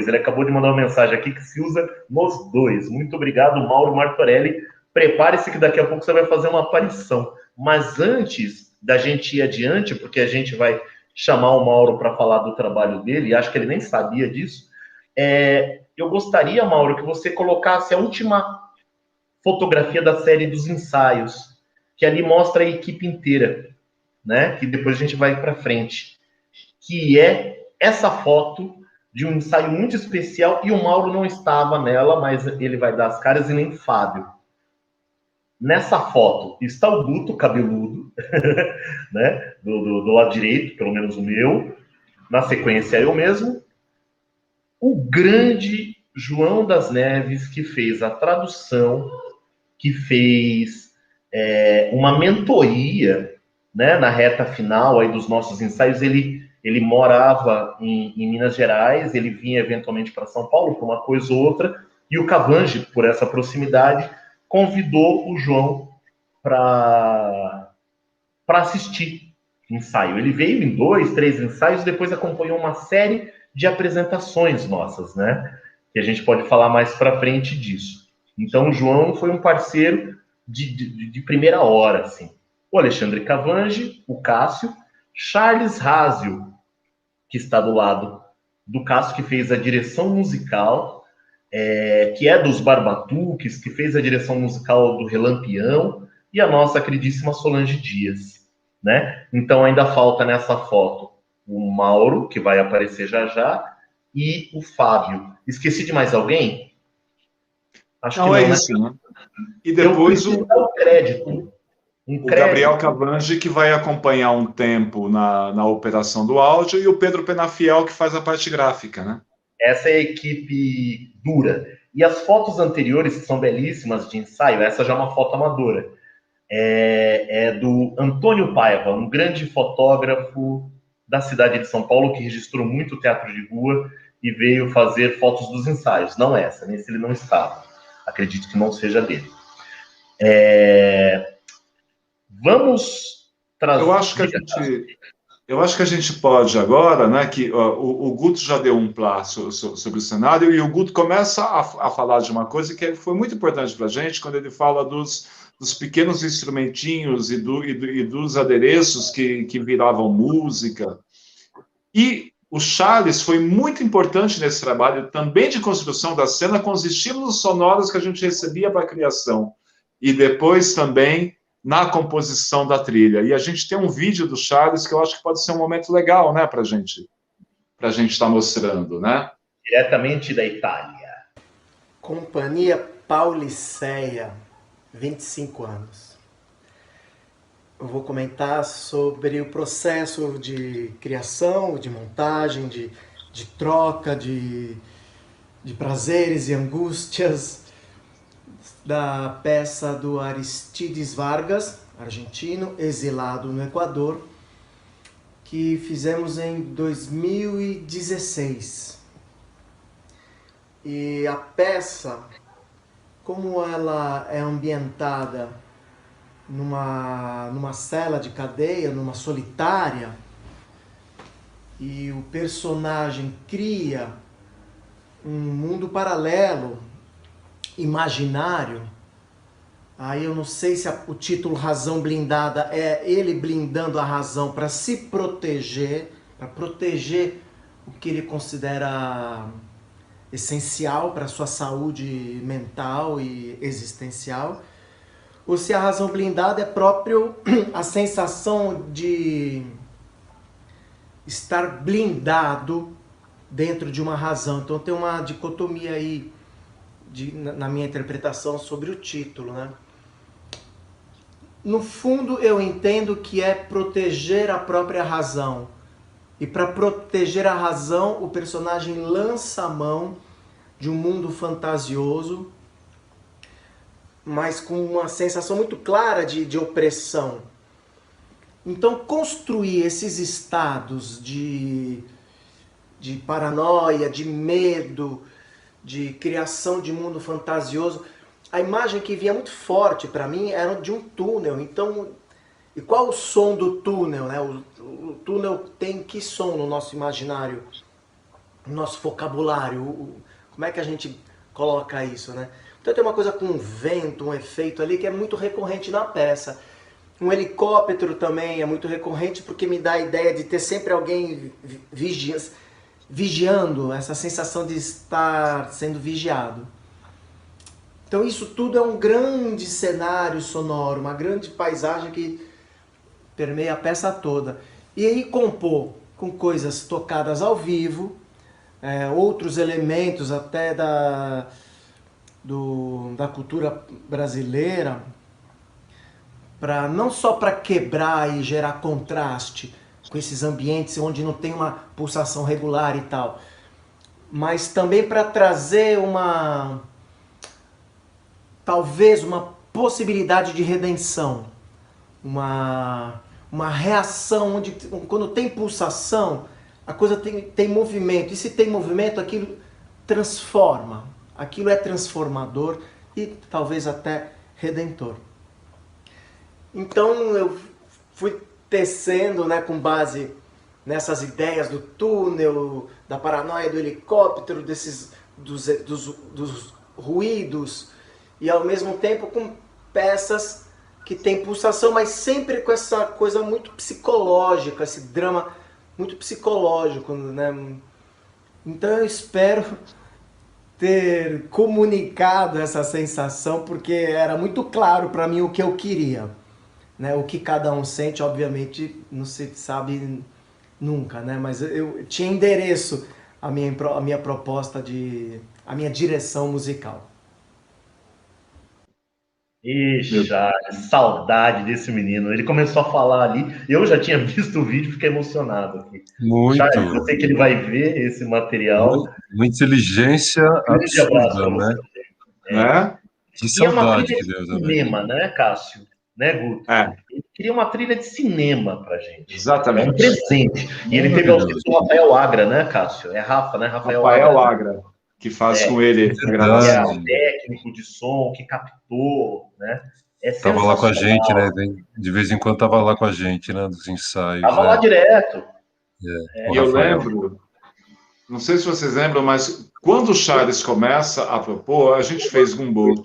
ele acabou de mandar uma mensagem aqui que se usa nos dois. Muito obrigado, Mauro Martorelli, prepare-se que daqui a pouco você vai fazer uma aparição, mas antes da gente ir adiante, porque a gente vai chamar o Mauro para falar do trabalho dele, e acho que ele nem sabia disso, eu gostaria, Mauro, que você colocasse a última fotografia da série dos ensaios, que ali mostra a equipe inteira, né? Que depois a gente vai para frente, que é essa foto de um ensaio muito especial, e o Mauro não estava nela, mas ele vai dar as caras, e nem Fábio. Nessa foto está o Guto, cabeludo, né? Do lado direito, pelo menos o meu. Na sequência, eu mesmo. O grande João das Neves, que fez a tradução, que fez uma mentoria, né, na reta final aí dos nossos ensaios. Ele morava em Minas Gerais, ele vinha eventualmente para São Paulo por uma coisa ou outra, e o Cavange, por essa proximidade, convidou o João para assistir ensaio. Ele veio em 2, 3 ensaios, depois acompanhou uma série de apresentações nossas, né? Que a gente pode falar mais para frente disso. Então, o João foi um parceiro de primeira hora, assim. O Alexandre Cavange, o Cássio, Charles Razio, que está do lado do Cássio, que fez a direção musical, que é dos Barbatuques, que fez a direção musical do Relampião, e a nossa queridíssima Solange Dias, né? Então, ainda falta nessa foto o Mauro, que vai aparecer já já, e o Fábio. Esqueci de mais alguém? Acho que não, é isso, né? E depois o crédito. O Gabriel Cavange, que vai acompanhar um tempo na operação do áudio, e o Pedro Penafiel, que faz a parte gráfica, né? Essa é a equipe dura. E as fotos anteriores, que são belíssimas de ensaio, essa já é uma foto amadora, é do Antônio Paiva, um grande fotógrafo da cidade de São Paulo, que registrou muito teatro de rua e veio fazer fotos dos ensaios. Não essa, nesse ele não estava. Acredito que não seja dele. Vamos trazer... Eu acho que a gente pode agora, né, que o Guto já deu um plano sobre o cenário, e o Guto começa a falar de uma coisa que foi muito importante para a gente, quando ele fala dos pequenos instrumentinhos e dos adereços que viravam música. E o Charles foi muito importante nesse trabalho também de construção da cena, com os estímulos sonoros que a gente recebia para a criação, e depois também na composição da trilha. E a gente tem um vídeo do Charles que eu acho que pode ser um momento legal, né, para a gente estar mostrando, né? Diretamente da Itália. Companhia Pauliceia, 25 anos. Eu vou comentar sobre o processo de criação, de montagem, de troca, de prazeres e angústias da peça do Aristides Vargas, argentino, exilado no Equador, que fizemos em 2016. E a peça, como ela é ambientada numa cela de cadeia, numa solitária, e o personagem cria um mundo paralelo, imaginário. Aí eu não sei se o título Razão Blindada é ele blindando a razão para se proteger, para proteger o que ele considera essencial para a sua saúde mental e existencial, ou se a razão blindada é próprio a sensação de estar blindado dentro de uma razão. Então tem uma dicotomia aí na minha interpretação sobre o título, né? No fundo, eu entendo que é proteger a própria razão, E para proteger a razão, o personagem lança a mão de um mundo fantasioso, mas com uma sensação muito clara de opressão. Então, construir esses estados de paranoia, de medo, de criação de mundo fantasioso, a imagem que vinha muito forte para mim era de um túnel. Então, e qual o som do túnel, né? O túnel tem que som no nosso imaginário, no nosso vocabulário? Como é que a gente coloca isso, né? Então tem uma coisa com um vento, um efeito ali que é muito recorrente na peça. Um helicóptero também é muito recorrente porque me dá a ideia de ter sempre alguém vigiando, essa sensação de estar sendo vigiado. Então isso tudo é um grande cenário sonoro, uma grande paisagem que permeia a peça toda. E aí compor com coisas tocadas ao vivo, outros elementos até da cultura brasileira, não só para quebrar e gerar contraste com esses ambientes onde não tem uma pulsação regular e tal, mas também para trazer talvez uma possibilidade de redenção, uma reação onde, quando tem pulsação, a coisa tem movimento, e se tem movimento, aquilo transforma, aquilo é transformador e talvez até redentor. Então eu fui tecendo, né, com base nessas ideias do túnel, da paranoia do helicóptero, dos ruídos, e ao mesmo tempo com peças que tem pulsação, mas sempre com essa coisa muito psicológica, esse drama muito psicológico, né? Então eu espero ter comunicado essa sensação, porque era muito claro para mim o que eu queria, né? O que cada um sente, obviamente, não se sabe nunca, né? Mas eu tinha endereço a minha proposta, a minha direção musical. Ixi, saudade desse menino. Ele começou a falar ali. Eu já tinha visto o vídeo, fiquei emocionado aqui. Muito. Charles, eu sei que ele vai ver esse material. Uma inteligência Grande abraço absurda, para né? você. Né? Que E é uma saudade trilha que deu de também. cinema, né, Cássio? Né, Guto? Ele queria uma trilha de cinema pra gente. Exatamente. É um presente. E ele teve auxílio do Rafael Agra, né, Cássio? É Rafa, né? Rafael Agra, que faz com ele a gravação. Que é o técnico de som, que captou, né? Tava lá com a gente, né? De vez em quando tava lá com a gente, né? Dos ensaios. Tava lá direto. E eu lembro, não sei se vocês lembram, mas quando o Charles começa a propor, a gente fez Gumbo,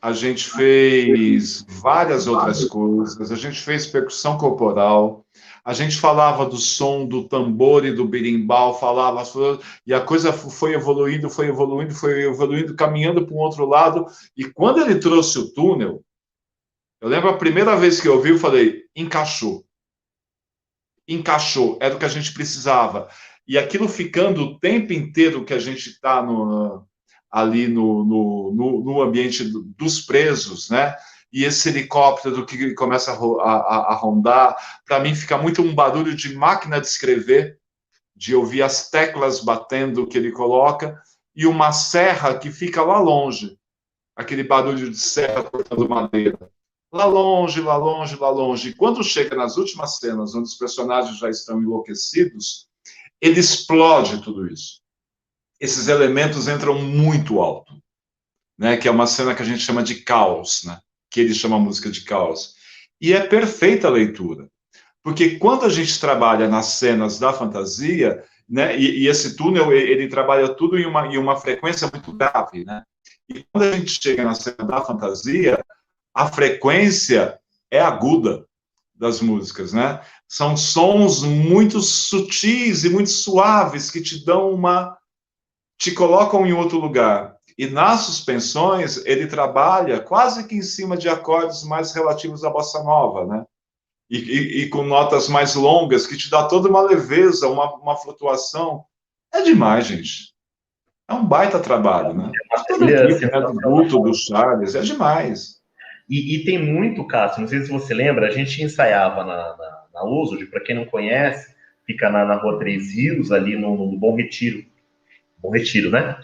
a gente fez várias outras coisas, a gente fez percussão corporal, a gente falava do som do tambor e do berimbau, e a coisa foi evoluindo, caminhando para um outro lado, e quando ele trouxe o túnel, eu lembro a primeira vez que eu ouvi, eu falei, encaixou, era o que a gente precisava, e aquilo ficando o tempo inteiro que a gente está ali no ambiente dos presos, né? E esse helicóptero que começa a rondar, para mim fica muito um barulho de máquina de escrever, de ouvir as teclas batendo que ele coloca, e uma serra que fica lá longe, aquele barulho de serra cortando madeira. Lá longe, lá longe, lá longe. E quando chega nas últimas cenas, onde os personagens já estão enlouquecidos, ele explode tudo isso. Esses elementos entram muito alto, né? Que é uma cena que a gente chama de caos, né? Que ele chama a música de caos. E é perfeita a leitura, porque quando a gente trabalha nas cenas da fantasia, né? E esse túnel, ele trabalha tudo em uma frequência muito grave, né? E quando a gente chega na cena da fantasia, a frequência é aguda das músicas, né? São sons muito sutis e muito suaves que te colocam em outro lugar. E nas suspensões, ele trabalha quase que em cima de acordes mais relativos à bossa nova, né? E com notas mais longas, que te dá toda uma leveza, uma flutuação. É demais, gente. É um baita trabalho, né? Toda a equipe, né, do Guto, do Charles, é demais. E tem muito, Cássio, não sei se você lembra, a gente ensaiava na USOD, para quem não conhece, fica na Rua Três Rios, ali no Bom Retiro. Bom Retiro, né?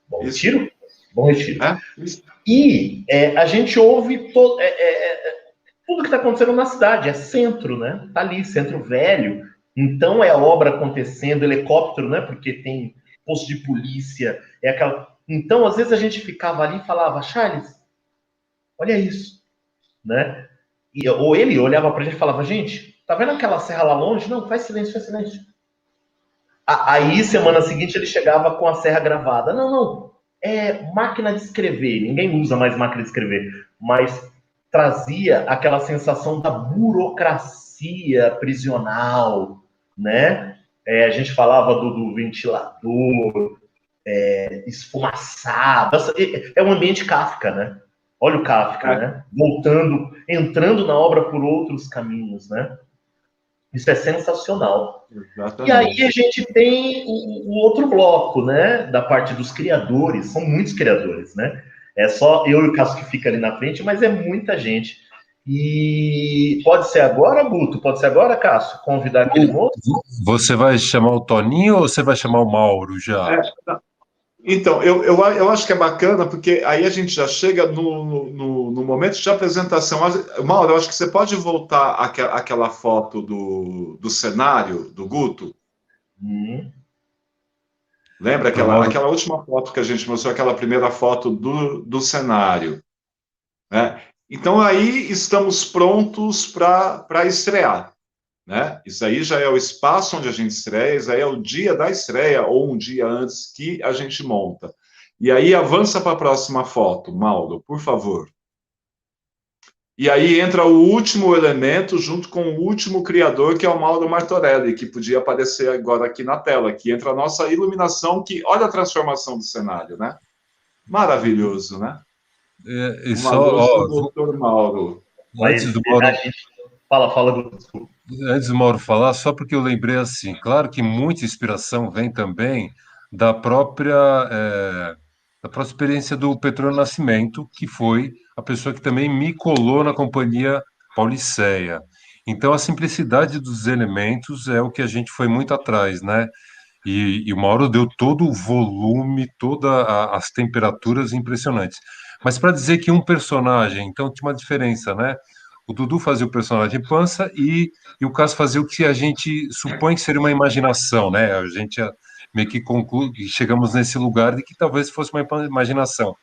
Bom Isso. Retiro? Bom Retiro. Isso. E a gente ouve tudo que está acontecendo na cidade, é centro, né? Tá ali, centro velho. Então é obra acontecendo, helicóptero, né? Porque tem posto de polícia, Então, às vezes a gente ficava ali e falava, Charles, olha isso, né? Ou ele olhava pra gente e falava, gente, tá vendo aquela serra lá longe? Não, faz silêncio, faz silêncio. Aí, semana seguinte, ele chegava com a serra gravada. Não, é máquina de escrever. Ninguém usa mais máquina de escrever, mas trazia aquela sensação da burocracia prisional, né? A gente falava do ventilador, esfumaçado. É um ambiente Kafka, né? Olha o Kafka, né? Entrando na obra por outros caminhos, né? Isso é sensacional. Exatamente. E aí a gente tem o outro bloco, né? Da parte dos criadores. São muitos criadores, né? É só eu e o Cássio que fica ali na frente, mas é muita gente. E pode ser agora, Guto? Pode ser agora, Cássio? Convidar aquele moço? Você vai chamar o Toninho ou você vai chamar o Mauro já? Então, eu acho que é bacana, porque aí a gente já chega no momento de apresentação. Mauro, eu acho que você pode voltar àquela foto do cenário, do Guto? Lembra aquela última foto que a gente mostrou, aquela primeira foto do cenário, né? Então, aí estamos prontos para estrear, né? Isso aí já é o espaço onde a gente estreia, isso aí é o dia da estreia, ou um dia antes que a gente monta. E aí avança para a próxima foto, Mauro, por favor. E aí entra o último elemento junto com o último criador, que é o Mauro Martorelli, que podia aparecer agora aqui na tela, que entra a nossa iluminação, que olha a transformação do cenário, né? Maravilhoso, né? E só, do Dr. Mauro. Antes do Mauro, Fala, Guto. Antes do Mauro falar, só porque eu lembrei assim, claro que muita inspiração vem também da própria experiência do Petrônio Nascimento, que foi a pessoa que também me colou na Companhia Pauliceia. Então, a simplicidade dos elementos é o que a gente foi muito atrás, né? E o Mauro deu todo o volume, todas as temperaturas impressionantes. Mas para dizer que um personagem, então tinha uma diferença, né? O Dudu fazia o personagem Pança e o Cássio fazia o que a gente supõe que seria uma imaginação, né? A gente meio que conclui, chegamos nesse lugar de que talvez fosse uma imaginação.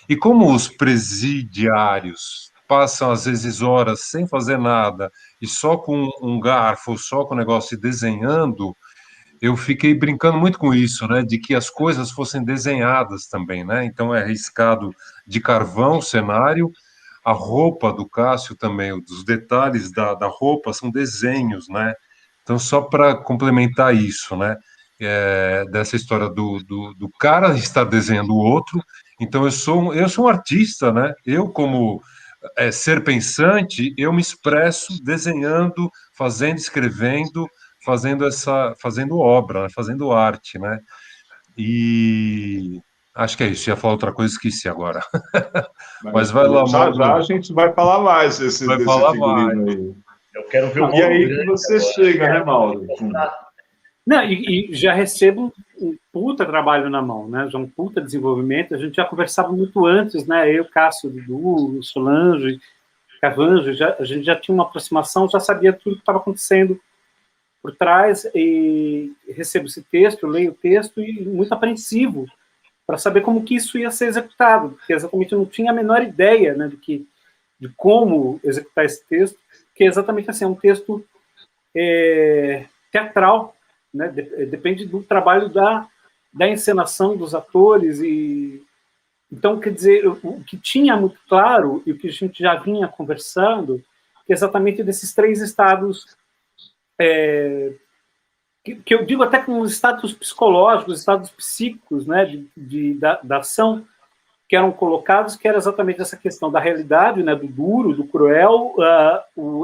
E como os presidiários passam às vezes horas sem fazer nada e só com um garfo, só com o negócio desenhando, eu fiquei brincando muito com isso, né? De que as coisas fossem desenhadas também, né? Então é riscado de carvão o cenário, a roupa do Cássio também, os detalhes da roupa são desenhos, né? Então, só para complementar isso, né? Dessa história do cara estar desenhando o outro. Então, eu sou um artista, né? Eu, como ser pensante, eu me expresso desenhando, fazendo, escrevendo, fazendo obra, né? Fazendo arte, né? E acho que é isso. Ia falar outra coisa, esqueci agora. Mas vai lá, já Mauro. a gente vai falar mais desse figurino mais. aí. Eu quero ver o E aí que você chega, né, Mauro? Não, e já recebo um puta trabalho na mão, né? Já um puta desenvolvimento. A gente já conversava muito antes, né? Eu, Cássio, Dudu, Solange, Cavanjo, a gente já tinha uma aproximação, já sabia tudo que estava acontecendo por trás, e recebo esse texto, leio o texto e muito apreensivo para saber como que isso ia ser executado, porque exatamente eu não tinha a menor ideia, né, de como executar esse texto, que é exatamente assim, é um texto teatral, né, depende do trabalho da encenação dos atores, e então, quer dizer, o que tinha muito claro, e o que a gente já vinha conversando, que é exatamente desses três estados, que eu digo até como estados psicológicos, estados psíquicos, né, da ação, que eram colocados, que era exatamente essa questão da realidade, né, do duro, do cruel,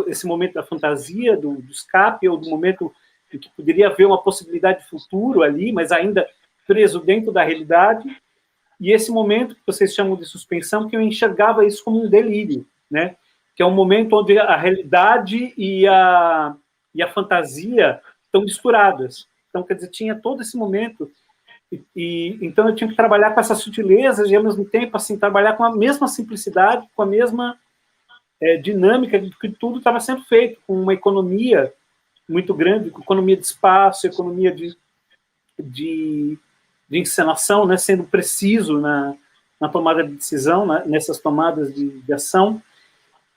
esse momento da fantasia, do escape, ou do momento em que poderia haver uma possibilidade de futuro ali, mas ainda preso dentro da realidade, e esse momento que vocês chamam de suspensão, que eu enxergava isso como um delírio, né, que é um momento onde a realidade e a fantasia estão misturadas. Então, quer dizer, tinha todo esse momento, então eu tinha que trabalhar com essas sutilezas e, ao mesmo tempo, assim, trabalhar com a mesma simplicidade, com a mesma dinâmica, que tudo estava sendo feito, com uma economia muito grande, com economia de espaço, economia de encenação, né, sendo preciso na tomada de decisão, né, nessas tomadas de ação,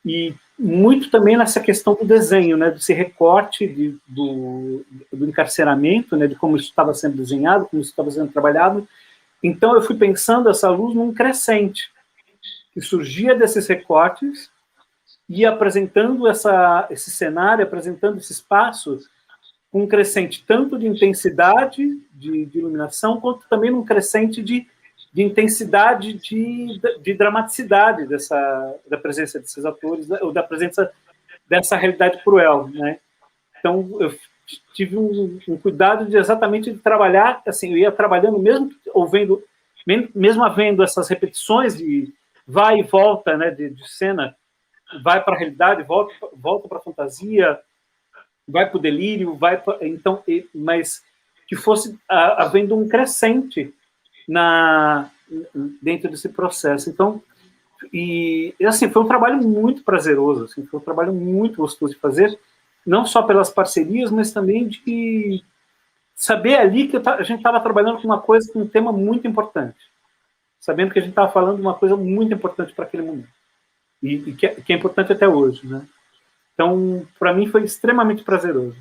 e muito também nessa questão do desenho, né, desse recorte do encarceramento, né, de como isso estava sendo desenhado, como isso estava sendo trabalhado. Então eu fui pensando essa luz num crescente, que surgia desses recortes, e apresentando esse cenário, apresentando esse espaço, com um crescente tanto de intensidade de iluminação, quanto também num crescente de intensidade de dramaticidade da presença desses atores, ou da presença dessa realidade cruel, né? Então, eu tive um cuidado exatamente de trabalhar, assim, eu ia trabalhando mesmo havendo essas repetições de vai e volta, né, de cena, vai para a realidade, volta para a fantasia, vai para o delírio, então, mas que fosse havendo um crescente dentro desse processo. Então, assim, foi um trabalho muito prazeroso, assim, foi um trabalho muito gostoso de fazer, não só pelas parcerias, mas também de saber ali que a gente estava trabalhando com um tema muito importante, sabendo que a gente estava falando de uma coisa muito importante para aquele momento, e que é importante até hoje, né? Então, para mim, foi extremamente prazeroso.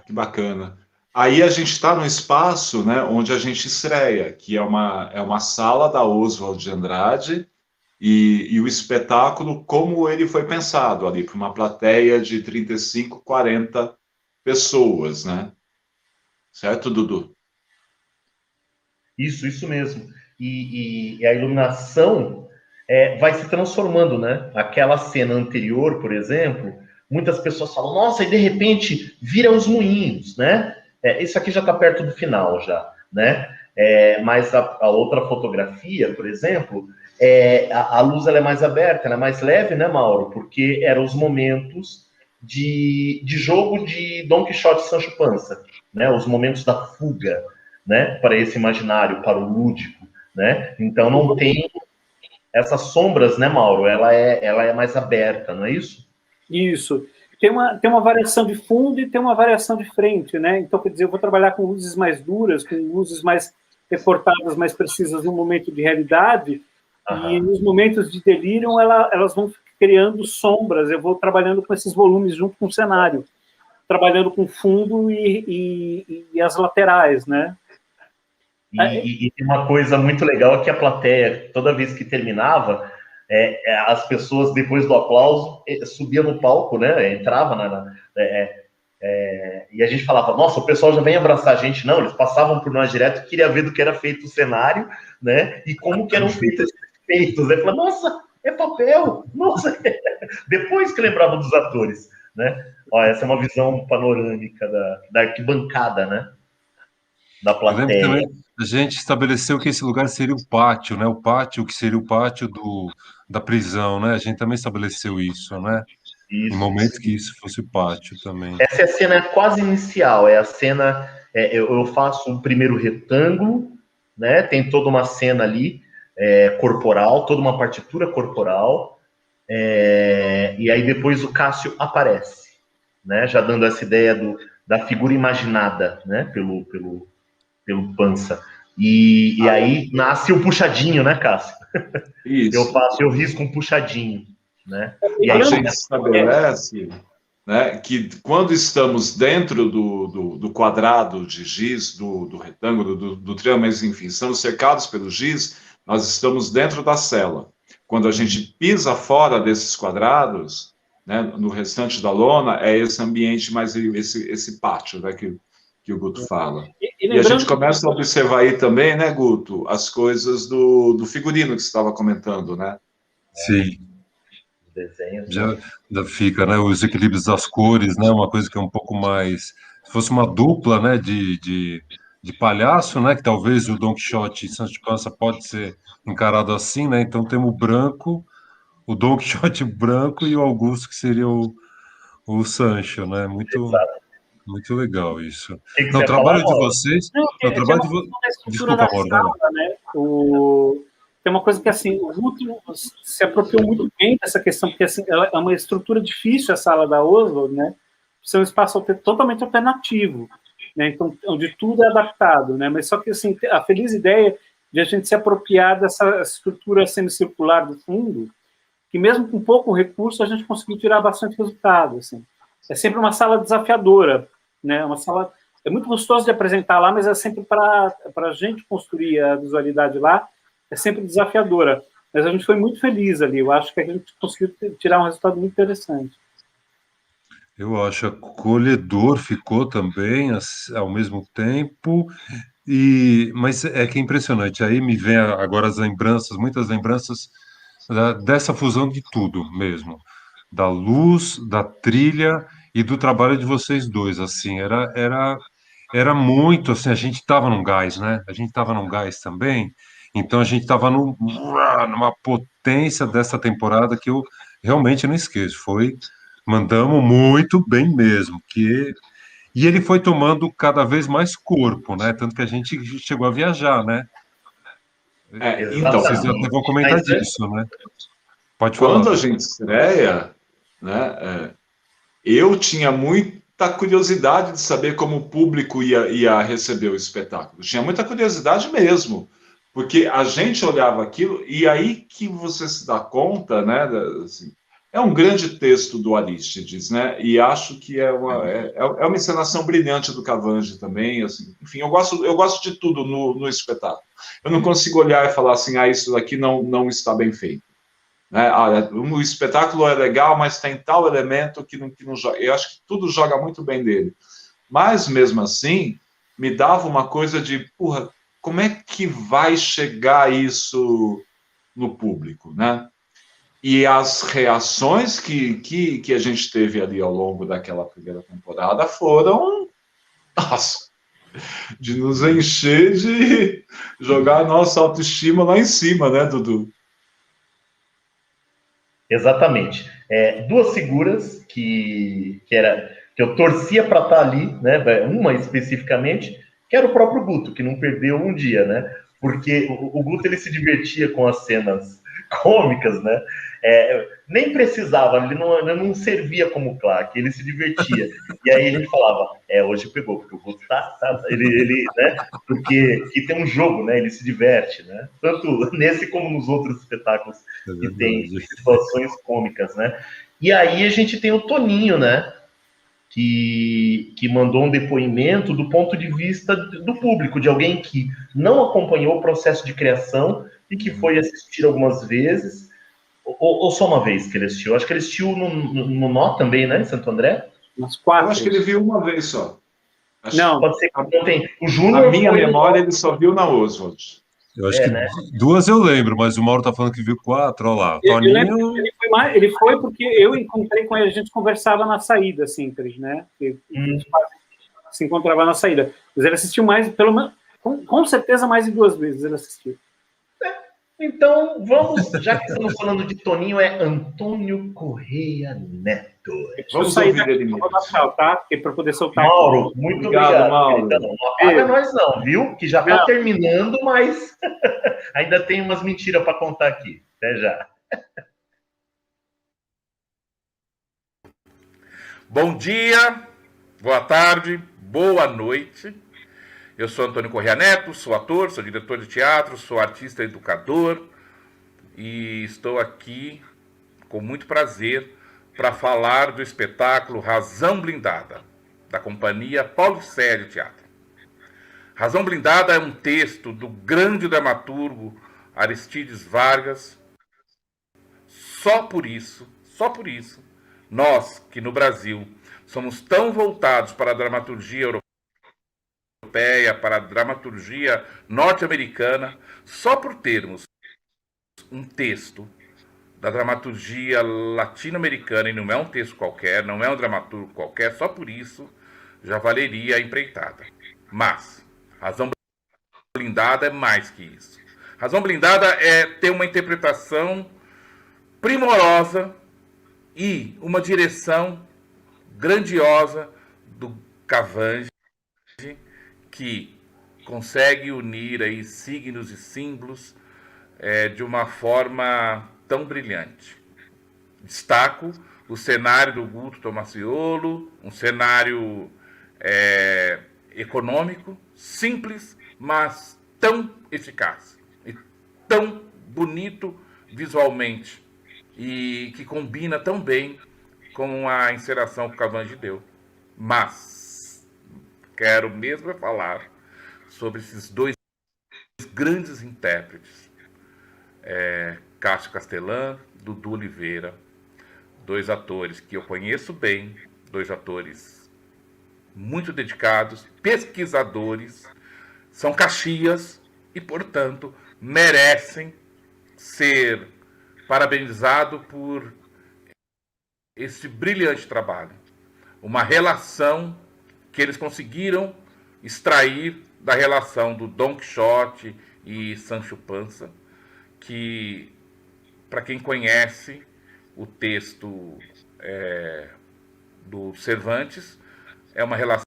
Que bacana. Aí a gente está no espaço, né, onde a gente estreia, que é uma sala da Oswald de Andrade, e o espetáculo, como ele foi pensado ali, para uma plateia de 35, 40 pessoas, né? Certo, Dudu? Isso mesmo. E a iluminação vai se transformando, né? Aquela cena anterior, por exemplo, muitas pessoas falam, nossa, e de repente vira os moinhos, né? Isso aqui já está perto do final, já, né? Mas a outra fotografia, por exemplo, a luz ela é mais aberta, ela é mais leve, né, Mauro? Porque eram os momentos de jogo de Dom Quixote e Sancho Panza, né? Os momentos da fuga, né? Para esse imaginário, para o lúdico, né? Então não tem essas sombras, né, Mauro? Ela é mais aberta, não é isso? Isso. Tem uma variação de fundo e tem uma variação de frente, né? Então, quer dizer, eu vou trabalhar com luzes mais duras, com luzes mais recortadas, mais precisas no momento de realidade, e nos momentos de delírio elas vão criando sombras. Eu vou trabalhando com esses volumes junto com o cenário, trabalhando com fundo e as laterais, né? E tem uma coisa muito legal que a plateia, toda vez que terminava, as pessoas, depois do aplauso, subiam no palco, né? Entrava e a gente falava, nossa, o pessoal já vem abraçar a gente. Não, eles passavam por nós direto, queria ver do que era feito o cenário, né? E como que eram feitos esses efeitos. Aí falava, nossa, é papel! Nossa! Depois que lembravam dos atores, né? Ó, essa é uma visão panorâmica da arquibancada, né? Da plateia. Eu lembro também, a gente estabeleceu que esse lugar seria o pátio, né? O pátio que seria o pátio da prisão, né? A gente também estabeleceu isso, né? Em momentos que isso fosse o pátio também. Essa é a cena quase inicial, é a cena... eu faço um primeiro retângulo, né? Tem toda uma cena ali, corporal, toda uma partitura corporal, e aí depois o Cássio aparece, né? Já dando essa ideia da figura imaginada, né? Pelo Panza. E aí nasce o puxadinho, né, Cássio? Isso. Eu risco um puxadinho, né? E aí a gente estabelece, né, que quando estamos dentro do quadrado de giz, do retângulo, do triângulo, mas enfim, estamos cercados pelo giz, nós estamos dentro da cela. Quando a gente pisa fora desses quadrados, né, no restante da lona, é esse ambiente mais esse pátio, né, que o Guto fala. E a gente começa a observar aí também, né, Guto, as coisas do figurino que você estava comentando, né? Sim. Desenhos, já fica, né, os equilíbrios das cores, né, uma coisa que é um pouco mais... Se fosse uma dupla, né, de palhaço, né, que talvez o Don Quixote e Sancho Panza pode ser encarado assim, né, então temos o branco, o Don Quixote branco e o Augusto, que seria o o Sancho, né? Muito, Exato. muito legal isso. O que Não, você o ia falar, trabalho de Mauro? vocês. Não, Não, o tem trabalho uma de questão da estrutura Desculpa, da Mauro, vai lá. sala, né? Tem uma coisa que, assim, o Guto se apropriou muito bem dessa questão, porque, assim, ela é uma estrutura difícil, a sala da Oswald, né? Ser um espaço totalmente alternativo, né? Então, onde tudo é adaptado, né? Mas só que, assim, a feliz ideia de a gente se apropriar dessa estrutura semicircular do fundo, que mesmo com pouco recurso a gente conseguiu tirar bastante resultado, assim. É sempre uma sala desafiadora, né? Uma sala é muito gostoso de apresentar lá, mas é sempre para a gente construir a visualidade lá, é sempre desafiadora. Mas a gente foi muito feliz ali. Eu acho que a gente conseguiu tirar um resultado muito interessante. Eu acho acolhedor ficou também ao mesmo tempo. Mas é que é impressionante. Aí me vem agora as lembranças, muitas lembranças dessa fusão de tudo mesmo, da luz, da trilha e do trabalho de vocês dois. Assim, era muito assim. A gente estava num gás, né? A gente estava num gás também. Então a gente estava numa potência dessa temporada que eu realmente não esqueço. Mandamos muito bem mesmo, e ele foi tomando cada vez mais corpo, né? Tanto que a gente chegou a viajar, né? Então, Vocês até vão comentar disso, né? Pode falar. quando a gente estreia, né, eu tinha muita curiosidade de saber como o público ia receber o espetáculo. Tinha muita curiosidade mesmo, porque a gente olhava aquilo e aí que você se dá conta, né? Assim, é um grande texto do Arístides, né? E acho que é uma encenação brilhante do Cavange também. Assim, enfim, eu gosto de tudo no espetáculo. Eu não consigo olhar e falar assim, isso daqui não está bem feito. Né? O espetáculo é legal, mas tem tal elemento que não joga. Eu acho que tudo joga muito bem dele. Mas, mesmo assim, me dava uma coisa de, porra, como é que vai chegar isso no público, né? E as reações que a gente teve ali ao longo daquela primeira temporada foram, nossa, de nos encher, de jogar a nossa autoestima lá em cima, né, Dudu? Exatamente. Duas figuras que eu torcia para estar ali, né? Uma especificamente, que era o próprio Guto, que não perdeu um dia, né? Porque o Guto ele se divertia com as cenas cômicas, né? Nem precisava, ele não servia como Clark, ele se divertia. E aí a gente falava, hoje pegou, porque o Guto ele né? Porque que tem um jogo, né? Ele se diverte, né? Tanto nesse como nos outros espetáculos que tem situações cômicas, né? E aí a gente tem o Toninho, né? Que mandou um depoimento do ponto de vista do público, de alguém que não acompanhou o processo de criação e que foi assistir algumas vezes, ou só uma vez que ele assistiu. Acho que ele assistiu no Nó também, né, em Santo André? Umas 4. Eu acho que ele viu uma vez só. Não. Pode ser que não tem. O Júnior. Na minha memória, ele só viu na Oswald. Eu acho que né? 2 eu lembro, mas o Mauro tá falando que viu 4, olha lá. Toninho... Ele foi porque eu encontrei com ele, a gente conversava na saída, sempre, né? Se encontrava na saída. Mas ele assistiu mais, pelo menos, com certeza mais de 2 vezes ele assistiu. Então, vamos, já que estamos falando de Toninho, é Antônio Correia Neto. Vamos sair daqui para tá? Para poder soltar. Mauro, muito obrigado. Mauro. Então, não apaga nós não, viu? Que já está terminando, mas ainda tem umas mentiras para contar aqui. Até já. Bom dia, boa tarde, boa noite. Eu sou Antônio Correia Neto, sou ator, sou diretor de teatro, sou artista educador e estou aqui com muito prazer para falar do espetáculo Razão Blindada, da companhia Paulicéia Teatro. Razão Blindada é um texto do grande dramaturgo Aristides Vargas. Só por isso, nós que no Brasil somos tão voltados para a dramaturgia europeia, para a dramaturgia norte-americana, só por termos um texto da dramaturgia latino-americana, e não é um texto qualquer, não é um dramaturgo qualquer, só por isso já valeria a empreitada. Mas Razão Blindada é mais que isso. Razão Blindada é ter uma interpretação primorosa e uma direção grandiosa do Cavange, que consegue unir aí signos e símbolos de uma forma tão brilhante. Destaco o cenário do Guto Tomassiolo, um cenário econômico, simples, mas tão eficaz e tão bonito visualmente, e que combina tão bem com a encenação que o Cavange deu. Mas quero mesmo falar sobre esses dois grandes intérpretes, Cássio Castelã, Dudu Oliveira, dois atores que eu conheço bem, dois atores muito dedicados, pesquisadores, são Caxias e, portanto, merecem ser parabenizados por esse brilhante trabalho. Uma relação que eles conseguiram extrair da relação do Dom Quixote e Sancho Panza, que, para quem conhece o texto do Cervantes, é uma relação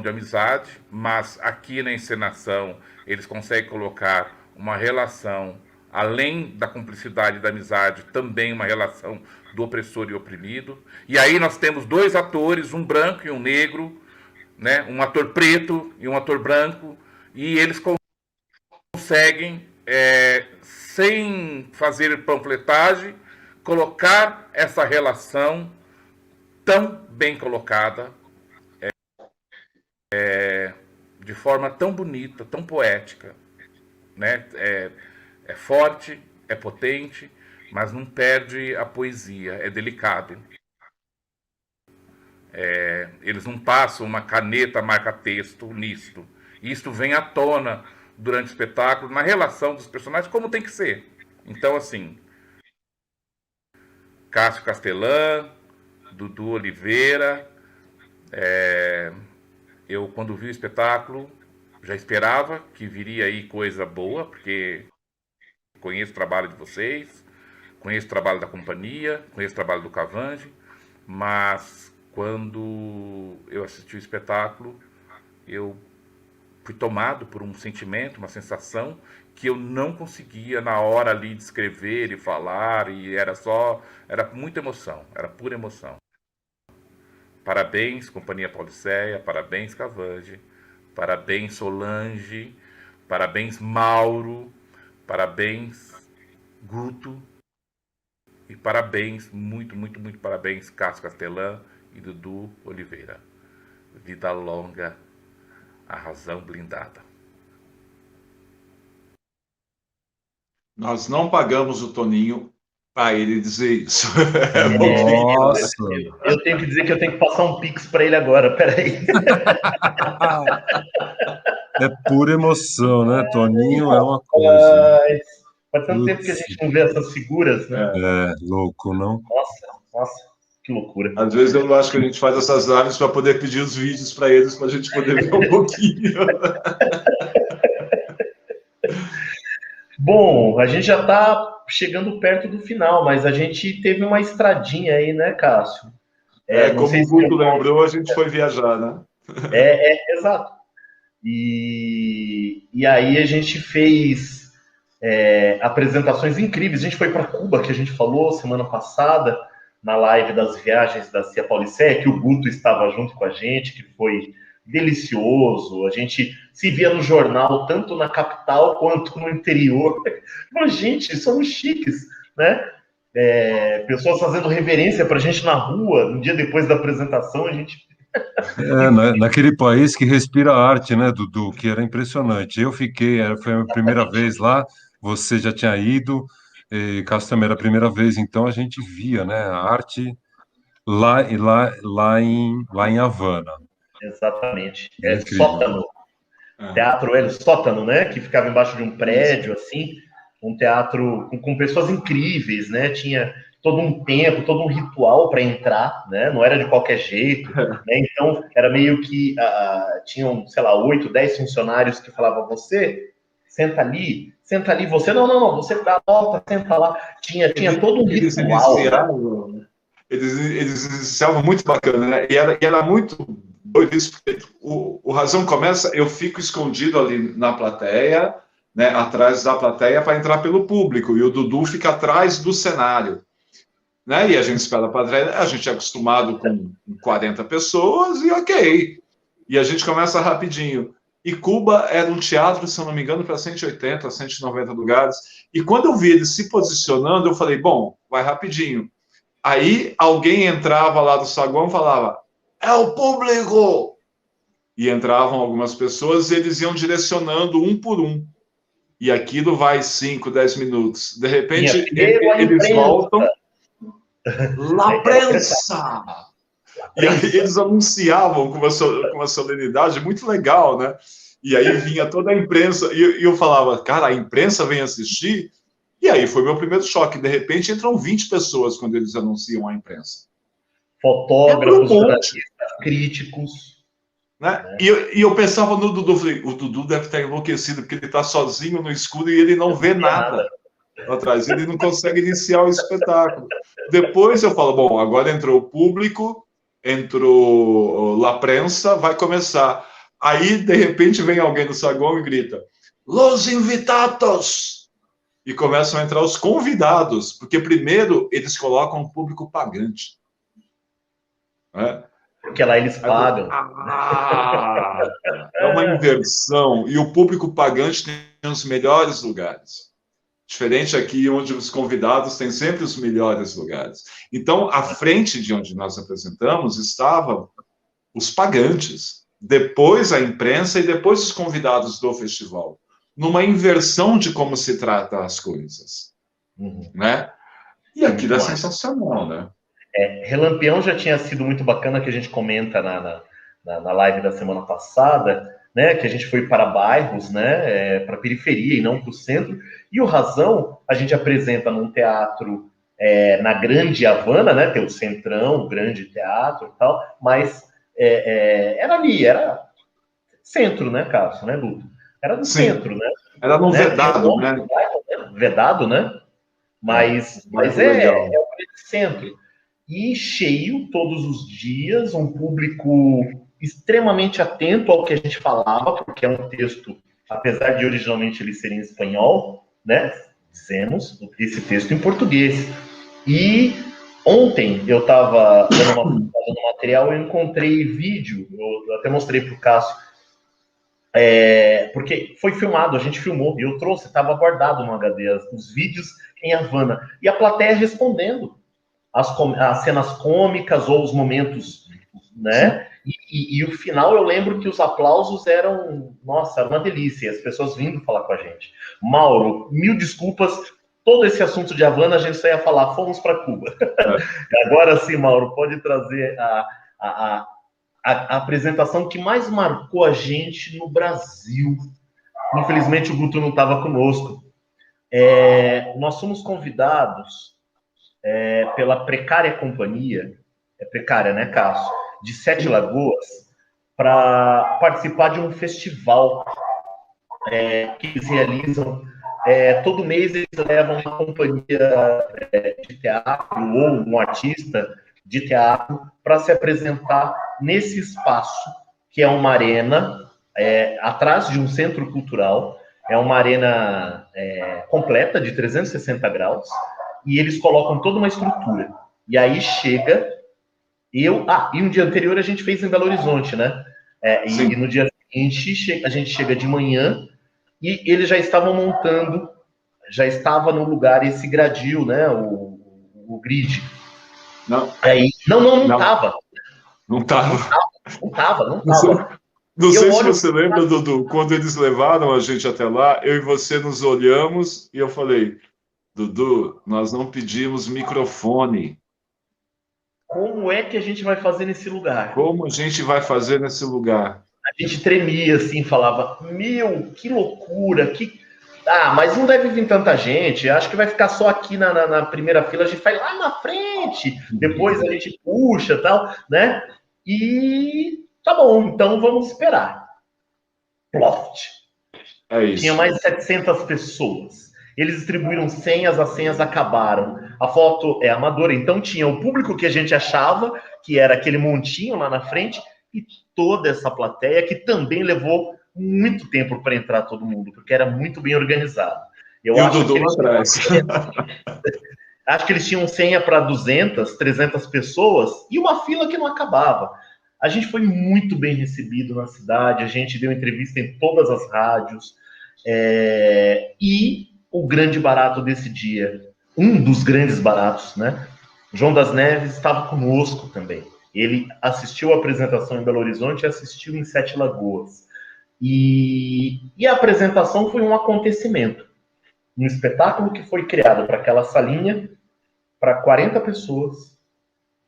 de amizade, mas aqui na encenação eles conseguem colocar uma relação, além da cumplicidade e da amizade, também uma relação do opressor e oprimido. E aí nós temos dois atores, um branco e um negro, né? Um ator preto e um ator branco, e eles conseguem, sem fazer panfletagem, colocar essa relação tão bem colocada, de forma tão bonita, tão poética, né? É forte, é potente, mas não perde a poesia, é delicado. Eles não passam uma caneta marca-texto nisto. Isto vem à tona durante o espetáculo, na relação dos personagens, como tem que ser. Então, assim, Cássio Castelã, Dudu Oliveira, eu, quando vi o espetáculo, já esperava que viria aí coisa boa, porque conheço o trabalho de vocês, conheço o trabalho da companhia, conheço o trabalho do Cavange, mas quando eu assisti o espetáculo, eu fui tomado por um sentimento, uma sensação que eu não conseguia na hora ali descrever e falar, e era muita emoção, era pura emoção. Parabéns, Companhia Pauliceia, parabéns, Cavange, parabéns, Solange, parabéns, Mauro, parabéns, Guto, e parabéns, muito, muito, muito parabéns, Cássio Castelã e Dudu Oliveira. Vida longa, a razão blindada. Nós não pagamos o Toninho para ele dizer isso. Nossa! Eu tenho que dizer que eu tenho que passar um pix para ele agora, peraí. É pura emoção, né? Toninho é uma coisa. Faz tanto tempo que a gente não vê essas figuras, né? Louco, não? Nossa, que loucura. Às vezes eu acho que a gente faz essas lives para poder pedir os vídeos para eles, para a gente poder ver um pouquinho. Bom, a gente já está chegando perto do final, mas a gente teve uma estradinha aí, né, Cássio? Como o Guto lembrou, a gente foi viajar, né? Exato. E aí a gente fez apresentações incríveis. A gente foi para Cuba, que a gente falou semana passada, na live das viagens da Cia Pauliceia, que o Guto estava junto com a gente, que foi delicioso. A gente se via no jornal, tanto na capital quanto no interior. Mas, gente, somos chiques, né? Pessoas fazendo reverência para a gente na rua, no dia depois da apresentação, a gente... naquele país que respira arte, né, Dudu? Que era impressionante. Eu fiquei, foi a minha primeira vez lá, você já tinha ido, e Cássio também era a primeira vez, então a gente via, né, a arte lá em Havana. Exatamente. Sótano. Teatro El Sótano, né? Que ficava embaixo de um prédio, assim. Um teatro com pessoas incríveis, né? Tinha todo um tempo, todo um ritual para entrar, né? Não era de qualquer jeito, né? Então, era meio que... tinham, sei lá, 8, 10 funcionários que falavam, você, senta ali, você... Não, você dá a volta, senta lá. Tinha todo um ritual. eles iniciavam muito bacana, né? E era muito doido isso, porque o Razão começa, eu fico escondido ali na plateia, né, atrás da plateia para entrar pelo público, e o Dudu fica atrás do cenário, né? E a gente espera para trás, a gente é acostumado com 40 pessoas e ok. E a gente começa rapidinho. E Cuba era um teatro, se eu não me engano, para 180, 190 lugares. E quando eu vi ele se posicionando, eu falei, bom, vai rapidinho. Aí alguém entrava lá do saguão e falava, é o público! E entravam algumas pessoas e eles iam direcionando um por um. E aquilo vai 5, 10 minutos. De repente, eles voltam. La prensa! E aí eles anunciavam com uma solenidade muito legal, né? E aí vinha toda a imprensa. E eu falava, cara, a imprensa vem assistir? E aí foi meu primeiro choque. De repente entram 20 pessoas quando eles anunciam a imprensa. Fotógrafos, jornalistas, críticos. Né? E eu pensava no Dudu, falei, o Dudu deve estar enlouquecido, porque ele está sozinho no escuro e ele não vê nada atrás. Ele não consegue iniciar o espetáculo. Depois eu falo, bom, agora entrou o público, entrou La Prensa, vai começar. Aí, de repente, vem alguém do saguão e grita, Los invitados! E começam a entrar os convidados, porque primeiro eles colocam o público pagante. Né? Porque lá eles pagam. É uma inversão. E o público pagante tem os melhores lugares. Diferente aqui, onde os convidados têm sempre os melhores lugares. Então, à frente de onde nós apresentamos, estavam os pagantes. Depois a imprensa e depois os convidados do festival. Numa inversão de como se trata as coisas. Né? E aquilo é sensacional, né? Relampião já tinha sido muito bacana, que a gente comenta na live da semana passada, né, que a gente foi para bairros, né, para a periferia e não para o centro, e o Razão a gente apresenta num teatro na Grande Havana, né, tem o Centrão, o Grande Teatro e tal, mas era ali, era centro, né, Cássio, né, Luto? Era no centro, né? Era no Vedado, né? Vedado, né? Mas é o centro. E cheio todos os dias, um público extremamente atento ao que a gente falava, porque é um texto, apesar de originalmente ele ser em espanhol, né? Dizemos esse texto em português. E ontem eu estava dando material, eu encontrei vídeo, eu até mostrei para o Cássio, porque foi filmado, a gente filmou, e eu trouxe, estava guardado no HD, os vídeos em Havana, e a plateia respondendo as cenas cômicas ou os momentos, né? E o final, eu lembro que os aplausos eram, nossa, era uma delícia, as pessoas vindo falar com a gente. Mauro, mil desculpas, todo esse assunto de Havana a gente só ia falar, fomos para Cuba. Agora sim, Mauro, pode trazer a apresentação que mais marcou a gente no Brasil. Infelizmente o Guto não estava conosco. Nós somos convidados pela Precária Companhia, precária, né, Cássio? De Sete Lagoas, para participar de um festival que eles realizam. Todo mês eles levam uma companhia de teatro ou um artista de teatro para se apresentar nesse espaço, que é uma arena atrás de um centro cultural. É uma arena completa, de 360 graus, e eles colocam toda uma estrutura. E aí chega e um dia anterior a gente fez em Belo Horizonte, né? E no dia seguinte a gente chega de manhã e eles já estavam montando, já estava no lugar esse gradil, né? O grid. Não. Não estava. Não estava. Não estava. Não sei se você lembra, Dudu, quando eles levaram a gente até lá, eu e você nos olhamos e eu falei, Dudu, nós não pedimos microfone. Como é que a gente vai fazer nesse lugar? Como a gente vai fazer nesse lugar? A gente tremia assim, falava, que loucura, mas não deve vir tanta gente, acho que vai ficar só aqui na primeira fila, a gente vai lá na frente, depois a gente puxa e tal, né? E tá bom, então vamos esperar. Ploft. É isso. Tinha mais de 700 pessoas. Eles distribuíram senhas, as senhas acabaram. A foto é amadora, então tinha o público que a gente achava, que era aquele montinho lá na frente, e toda essa plateia que também levou muito tempo para entrar todo mundo, porque era muito bem organizado. Eu acho o Dudu que atrás. Acho que eles tinham senha para 200, 300 pessoas e uma fila que não acabava. A gente foi muito bem recebido na cidade, a gente deu entrevista em todas as rádios. E o grande barato desse dia, um dos grandes baratos, né? João das Neves estava conosco também. Ele assistiu a apresentação em Belo Horizonte e assistiu em Sete Lagoas. E a apresentação foi um acontecimento. Um espetáculo que foi criado para aquela salinha, para 40 pessoas,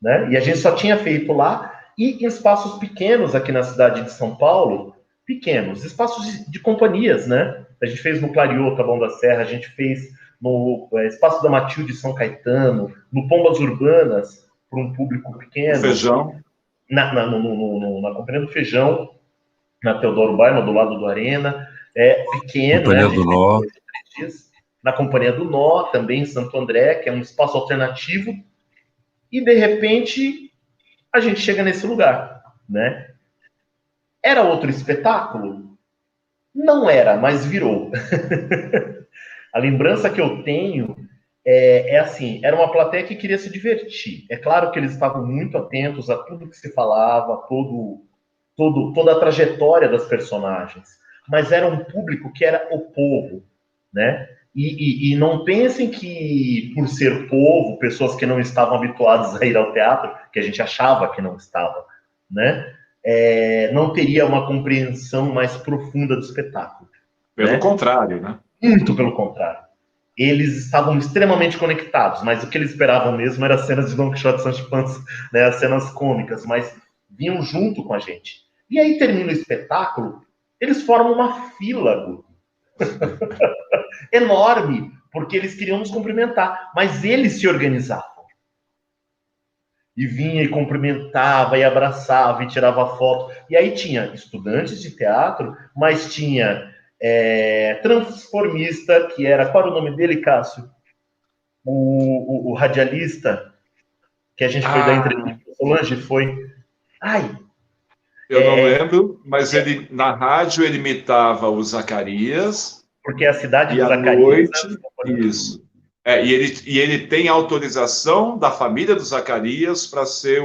né? E a gente só tinha feito lá, e em espaços pequenos aqui na cidade de São Paulo, pequenos, espaços de companhias, né? A gente fez no Clariô, Taboão da Serra, a gente fez no Espaço da Matilde de São Caetano, no Pombas Urbanas, para um público pequeno. O Feijão. Na Companhia do Feijão, na Teodoro Baima, do lado do Arena, pequeno, Companhia né? do Nó. Na Companhia do Nó, também em Santo André, que é um espaço alternativo, e de repente a gente chega nesse lugar, né? Era outro espetáculo? Não era, mas virou. A lembrança que eu tenho assim, era uma plateia que queria se divertir. É claro que eles estavam muito atentos a tudo que se falava, toda a trajetória das personagens, mas era um público que era o povo, né? E não pensem que, por ser povo, pessoas que não estavam habituadas a ir ao teatro, que a gente achava que não estava, né? Não teria uma compreensão mais profunda do espetáculo. Pelo contrário, né? Muito pelo contrário. Eles estavam extremamente conectados, mas o que eles esperavam mesmo era as cenas de Don Quixote e Sancho Panza, né? As cenas cômicas, mas vinham junto com a gente. E aí termina o espetáculo, eles formam uma fila, enorme, porque eles queriam nos cumprimentar, mas eles se organizavam. E vinha e cumprimentava, e abraçava, e tirava foto. E aí tinha estudantes de teatro, mas tinha transformista, que era... Qual era o nome dele, Cássio? O radialista, que a gente foi dar entrevista. Solange foi... Eu não lembro, mas ele, na rádio, ele imitava o Zacarias. Porque a cidade e de Zacarias... Noite, isso. E ele tem autorização da família do Zacarias para ser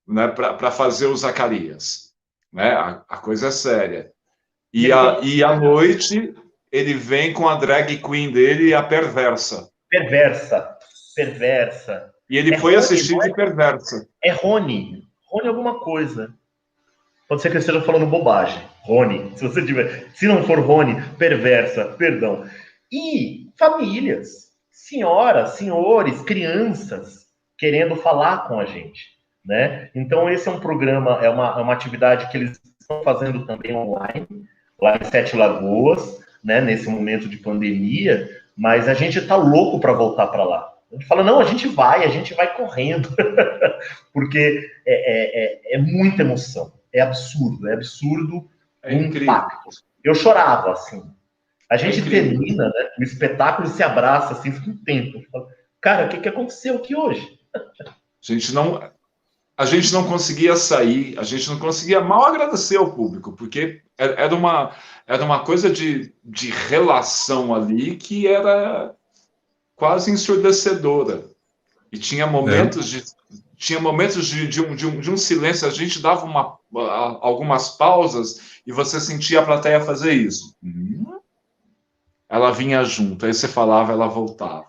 né, para fazer o Zacarias. Né? A coisa é séria. E à noite, ele vem com a drag queen dele, a Perversa. Perversa. E ele foi assistir de Perversa. É Rony alguma coisa. Pode ser que eu esteja falando bobagem. Rony, se não for Rony, Perversa, perdão. E famílias, senhoras, senhores, crianças, querendo falar com a gente, né? Então esse é um programa, é uma atividade que eles estão fazendo também online, lá em Sete Lagoas, né? Nesse momento de pandemia, mas a gente está louco para voltar para lá. A gente fala, não, a gente vai correndo, porque é muita emoção, é absurdo o impacto. Eu chorava, assim. A gente termina, né, o espetáculo e se abraça, assim, fica um tempo. Fala, cara, o que aconteceu aqui hoje? A gente não conseguia sair, a gente não conseguia mal agradecer ao público, porque era uma coisa de relação ali que era quase ensurdecedora. E tinha momentos de um silêncio, a gente dava algumas pausas e você sentia a plateia fazer isso. Ela vinha junto, aí você falava, ela voltava.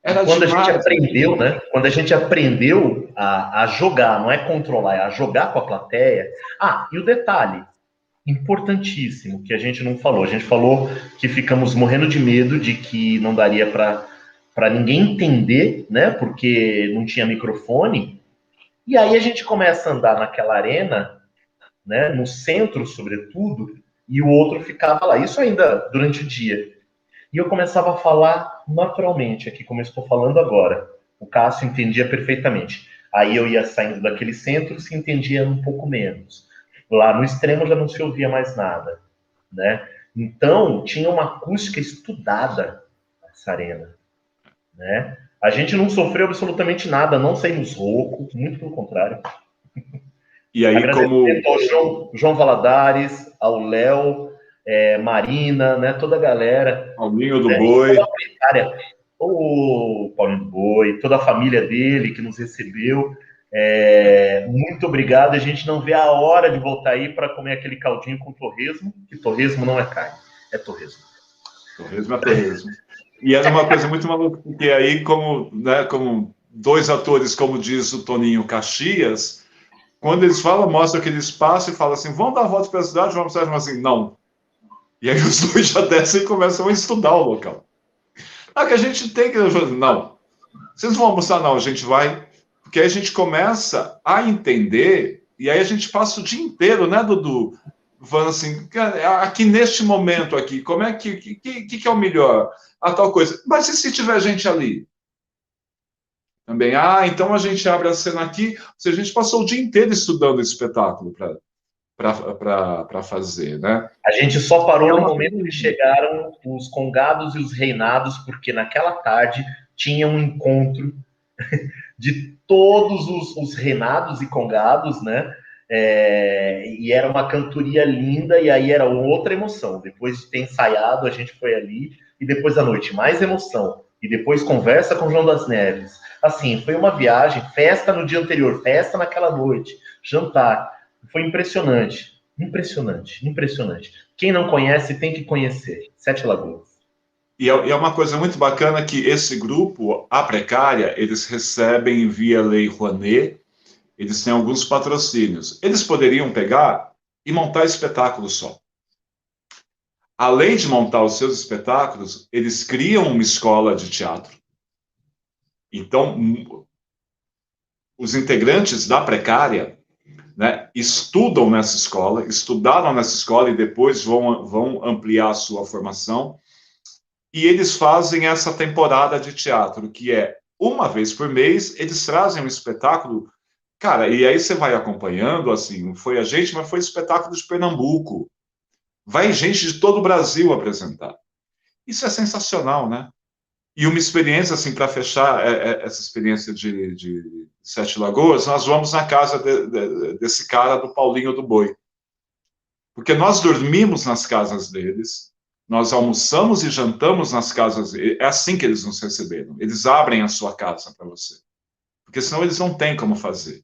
Quando a gente aprendeu, né? Quando a gente aprendeu a jogar, não é controlar, é a jogar com a plateia. E o detalhe importantíssimo que a gente não falou. A gente falou que ficamos morrendo de medo de que não daria para ninguém entender, né? Porque não tinha microfone. E aí a gente começa a andar naquela arena, né? No centro, sobretudo, e o outro ficava lá. Isso ainda durante o dia. E eu começava a falar naturalmente, aqui como eu estou falando agora. O Cássio entendia perfeitamente. Aí eu ia saindo daquele centro e se entendia um pouco menos. Lá no extremo já não se ouvia mais nada, né? Então, tinha uma acústica estudada essa arena, né? A gente não sofreu absolutamente nada, não saímos rouco, muito pelo contrário. E aí, agradecimento ao João Valadares, ao Léo, Marina, né, toda a galera. Paulinho do Boi. O Paulinho do Boi, toda a família dele que nos recebeu. Muito obrigado. A gente não vê a hora de voltar aí para comer aquele caldinho com torresmo, que torresmo não é carne, é torresmo. Torresmo é torresmo. E é uma coisa muito maluca, porque aí, como dois atores, como diz o Toninho Caxias, quando eles falam, mostra aquele espaço e falam assim, vamos dar uma volta para a cidade, vamos mostrar assim, não. E aí os dois já descem e começam a estudar o local. Que a gente tem que... Não. Vocês vão almoçar? Não, a gente vai... Porque aí a gente começa a entender, e aí a gente passa o dia inteiro, né, Dudu? Falando assim, aqui neste momento aqui, como é que é o melhor? A tal coisa. Mas e se tiver gente ali? Também, então a gente abre a cena aqui, ou seja, a gente passou o dia inteiro estudando esse espetáculo para fazer, né? A gente só parou no momento que chegaram os congados e os reinados, porque naquela tarde tinha um encontro de todos os reinados e congados, né? E era uma cantoria linda, e aí era outra emoção. Depois de ter ensaiado, a gente foi ali, e depois da noite, mais emoção. E depois conversa com João das Neves. Assim, foi uma viagem, festa no dia anterior, festa naquela noite, jantar. Foi impressionante, impressionante, impressionante. Quem não conhece tem que conhecer. Sete Lagoas. E é uma coisa muito bacana que esse grupo, a Precária, eles recebem via Lei Rouanet, eles têm alguns patrocínios. Eles poderiam pegar e montar espetáculos só. Além de montar os seus espetáculos, eles criam uma escola de teatro. Então, os integrantes da Precária, né, estudam nessa escola, estudaram nessa escola e depois vão ampliar a sua formação. E eles fazem essa temporada de teatro, que é uma vez por mês, eles trazem um espetáculo. Cara, e aí você vai acompanhando, assim, não foi a gente, mas foi espetáculo de Pernambuco. Vai gente de todo o Brasil apresentar. Isso é sensacional, né? E uma experiência, assim, para fechar essa experiência de Sete Lagoas, nós vamos na casa desse cara, do Paulinho do Boi. Porque nós dormimos nas casas deles, nós almoçamos e jantamos nas casas deles. É assim que eles nos receberam. Eles abrem a sua casa para você. Porque senão eles não têm como fazer,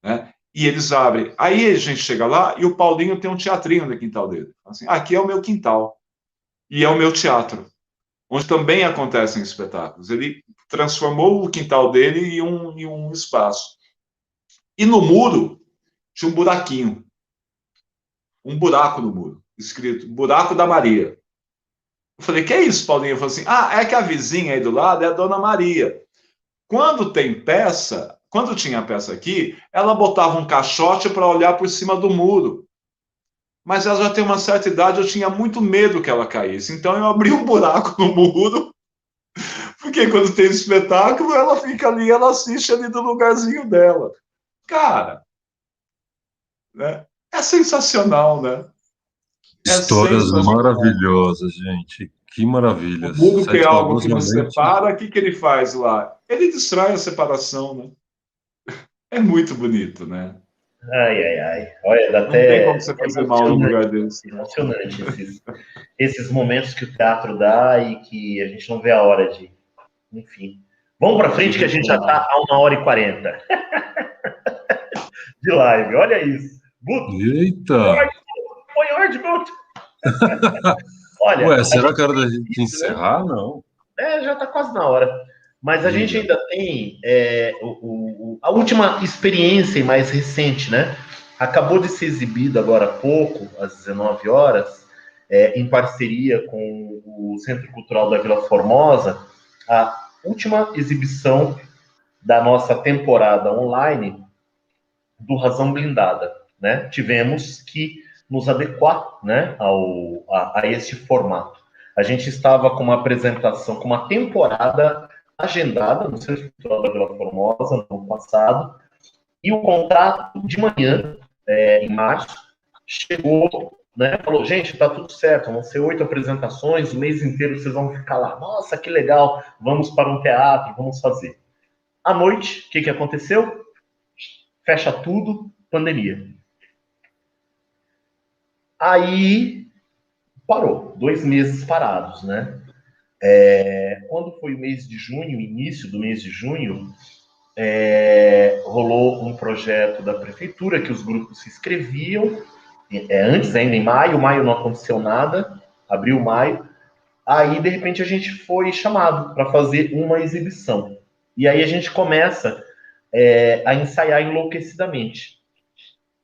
né? E eles abrem. Aí a gente chega lá e o Paulinho tem um teatrinho no quintal dele. Assim, aqui é o meu quintal. E é o meu teatro, onde também acontecem espetáculos. Ele transformou o quintal dele em um espaço. E no muro tinha um buraquinho. Um buraco no muro, escrito Buraco da Maria. Eu falei, que é isso, Paulinho? Eu falei assim, é que a vizinha aí do lado é a Dona Maria. Quando tinha peça aqui, ela botava um caixote para olhar por cima do muro. Mas ela já tem uma certa idade, eu tinha muito medo que ela caísse. Então eu abri um buraco no muro, porque quando tem espetáculo, ela fica ali, ela assiste ali do lugarzinho dela. Cara, né? É sensacional, né? Histórias maravilhosas, gente. Que maravilha. O mundo tem algo que nos separa, o que ele faz lá? Ele destrói a separação, né? É muito bonito, né? Ai. Olha, dá não até... tem como você fazer mal num lugar desse. Emocionante esses momentos que o teatro dá e que a gente não vê a hora de... Enfim. Vamos para frente que a gente já está a 1h40 de live. Olha isso. Guto. Eita! Põe ordem, Guto. Olha, será que era da gente encerrar? Não. Já está quase na hora. Mas a gente ainda tem a última experiência e mais recente, né? Acabou de ser exibido agora há pouco, às 19 horas, em parceria com o Centro Cultural da Vila Formosa, a última exibição da nossa temporada online do Razão Blindada, né? Tivemos que nos adequar, né, a este formato. A gente estava com uma apresentação, com uma temporada agendada no Centro Cultural da Vila Formosa no ano passado, e o contrato de manhã, em março, chegou né? Falou, gente, tá tudo certo, vão ser 8 apresentações, o mês inteiro vocês vão ficar lá. Nossa, que legal, vamos para um teatro, vamos fazer. À noite, o que aconteceu? Fecha tudo, pandemia. Aí, parou, 2 meses parados, né? Quando foi o mês de junho, início do mês de junho, rolou um projeto da prefeitura que os grupos se inscreviam, antes ainda em maio não aconteceu nada, abril, maio, aí de repente a gente foi chamado para fazer uma exibição. E aí a gente começa a ensaiar enlouquecidamente.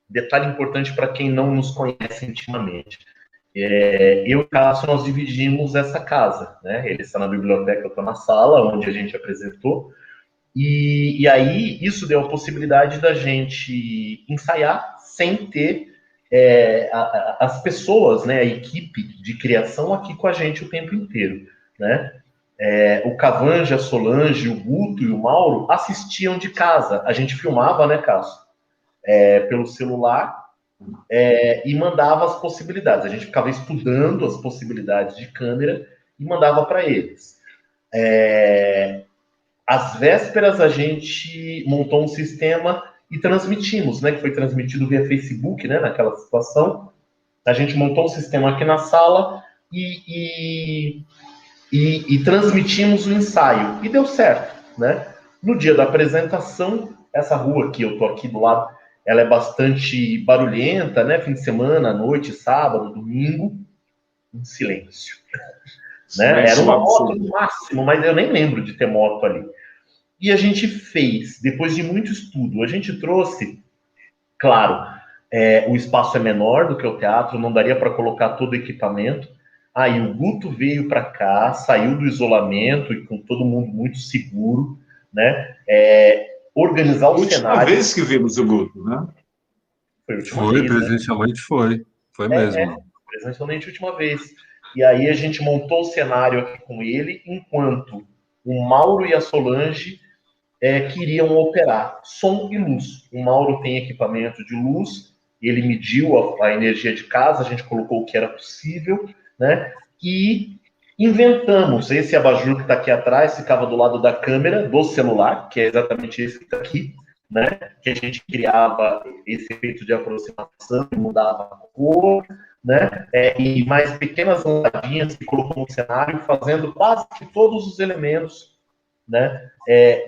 Detalhe importante para quem não nos conhece intimamente. Eu e o Cássio, nós dividimos essa casa, né? Ele está na biblioteca, eu estou na sala, onde a gente apresentou. E aí, isso deu a possibilidade da gente ensaiar sem ter as pessoas, né, a equipe de criação aqui com a gente o tempo inteiro, né? O Cavanja, a Solange, o Guto e o Mauro assistiam de casa. A gente filmava, né, Cássio? Pelo celular e mandava as possibilidades. A gente ficava estudando as possibilidades de câmera e mandava para eles. Às vésperas, a gente montou um sistema e transmitimos, né? Que foi transmitido via Facebook, né? Naquela situação. A gente montou um sistema aqui na sala e transmitimos o ensaio. E deu certo, né? No dia da apresentação, essa rua que eu tô aqui do lado, ela é bastante barulhenta, né? Fim de semana, noite, sábado, domingo, em silêncio. Né? Era uma moto no máximo, mas eu nem lembro de ter moto ali. E a gente fez, depois de muito estudo, a gente trouxe, claro, o espaço é menor do que o teatro, não daria para colocar todo o equipamento. Aí o Guto veio para cá, saiu do isolamento e com todo mundo muito seguro, né? Organizar o cenário. Última vez que vimos o Guto, né? Foi a última vez, presencialmente, né? Foi mesmo. Presencialmente a última vez. E aí a gente montou o cenário aqui com ele, enquanto o Mauro e a Solange queriam operar som e luz. O Mauro tem equipamento de luz, ele mediu a energia de casa, a gente colocou o que era possível, né? E inventamos esse abajur que está aqui atrás, ficava do lado da câmera do celular, que é exatamente esse que está aqui, né? Que a gente criava esse efeito de aproximação, mudava a cor, né? E mais pequenas lampadinhas que colocou no cenário, fazendo quase que todos os elementos, né,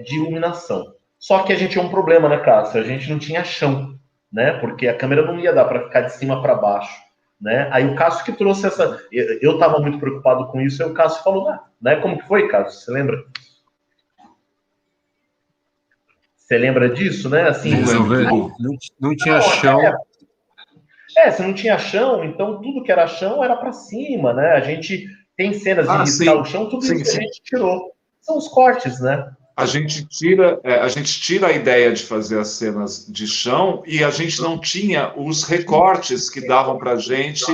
de iluminação. Só que a gente tinha um problema, né, Cássio? A gente não tinha chão, né? Porque a câmera não ia dar para ficar de cima para baixo, né? Aí o Cássio que trouxe essa... Eu estava muito preocupado com isso, aí o Cássio falou, né? Como que foi, Cássio? Você lembra? Você lembra disso, né? Assim, não tinha chão. Se não tinha chão, então tudo que era chão era para cima, né? A gente tem cenas de riscar o chão, tudo isso que a gente tirou. São os cortes, né? A gente tira a ideia de fazer as cenas de chão e a gente não tinha os recortes que davam para a gente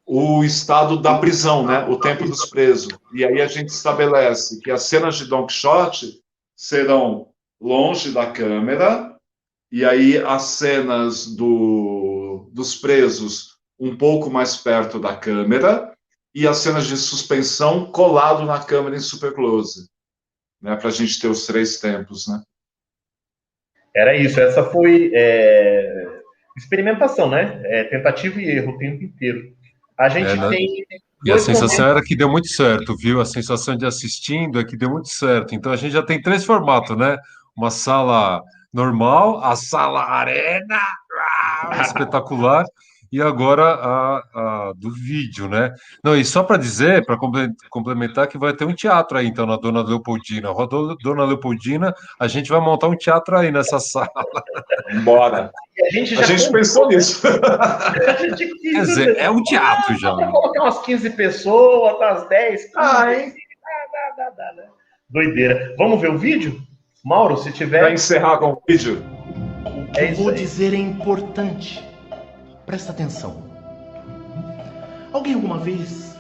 o estado da prisão, né? O tempo dos presos. E aí a gente estabelece que as cenas de Don Quixote serão longe da câmera e aí as cenas dos presos um pouco mais perto da câmera e as cenas de suspensão colado na câmera em super close, né, para a gente ter os 3 tempos, né? Era isso, essa foi experimentação, né? Tentativa e erro o tempo inteiro. A gente tem... E a sensação era que deu muito certo, viu? A sensação de assistindo é que deu muito certo. Então a gente já tem 3 formatos, né? Uma sala normal, a sala arena, espetacular, e agora a do vídeo, né? Não, e só para dizer, para complementar, que vai ter um teatro aí, então, na Dona Leopoldina. A Dona Leopoldina, a gente vai montar um teatro aí nessa sala. Bora! A gente pensou nisso. Quer dizer, é um teatro já. Vamos colocar umas 15 pessoas, umas 10, 15. Hein? Dá. Doideira. Vamos ver o vídeo? Mauro, se tiver... Para encerrar com o vídeo. O que eu vou dizer é importante. Presta atenção. Alguém alguma vez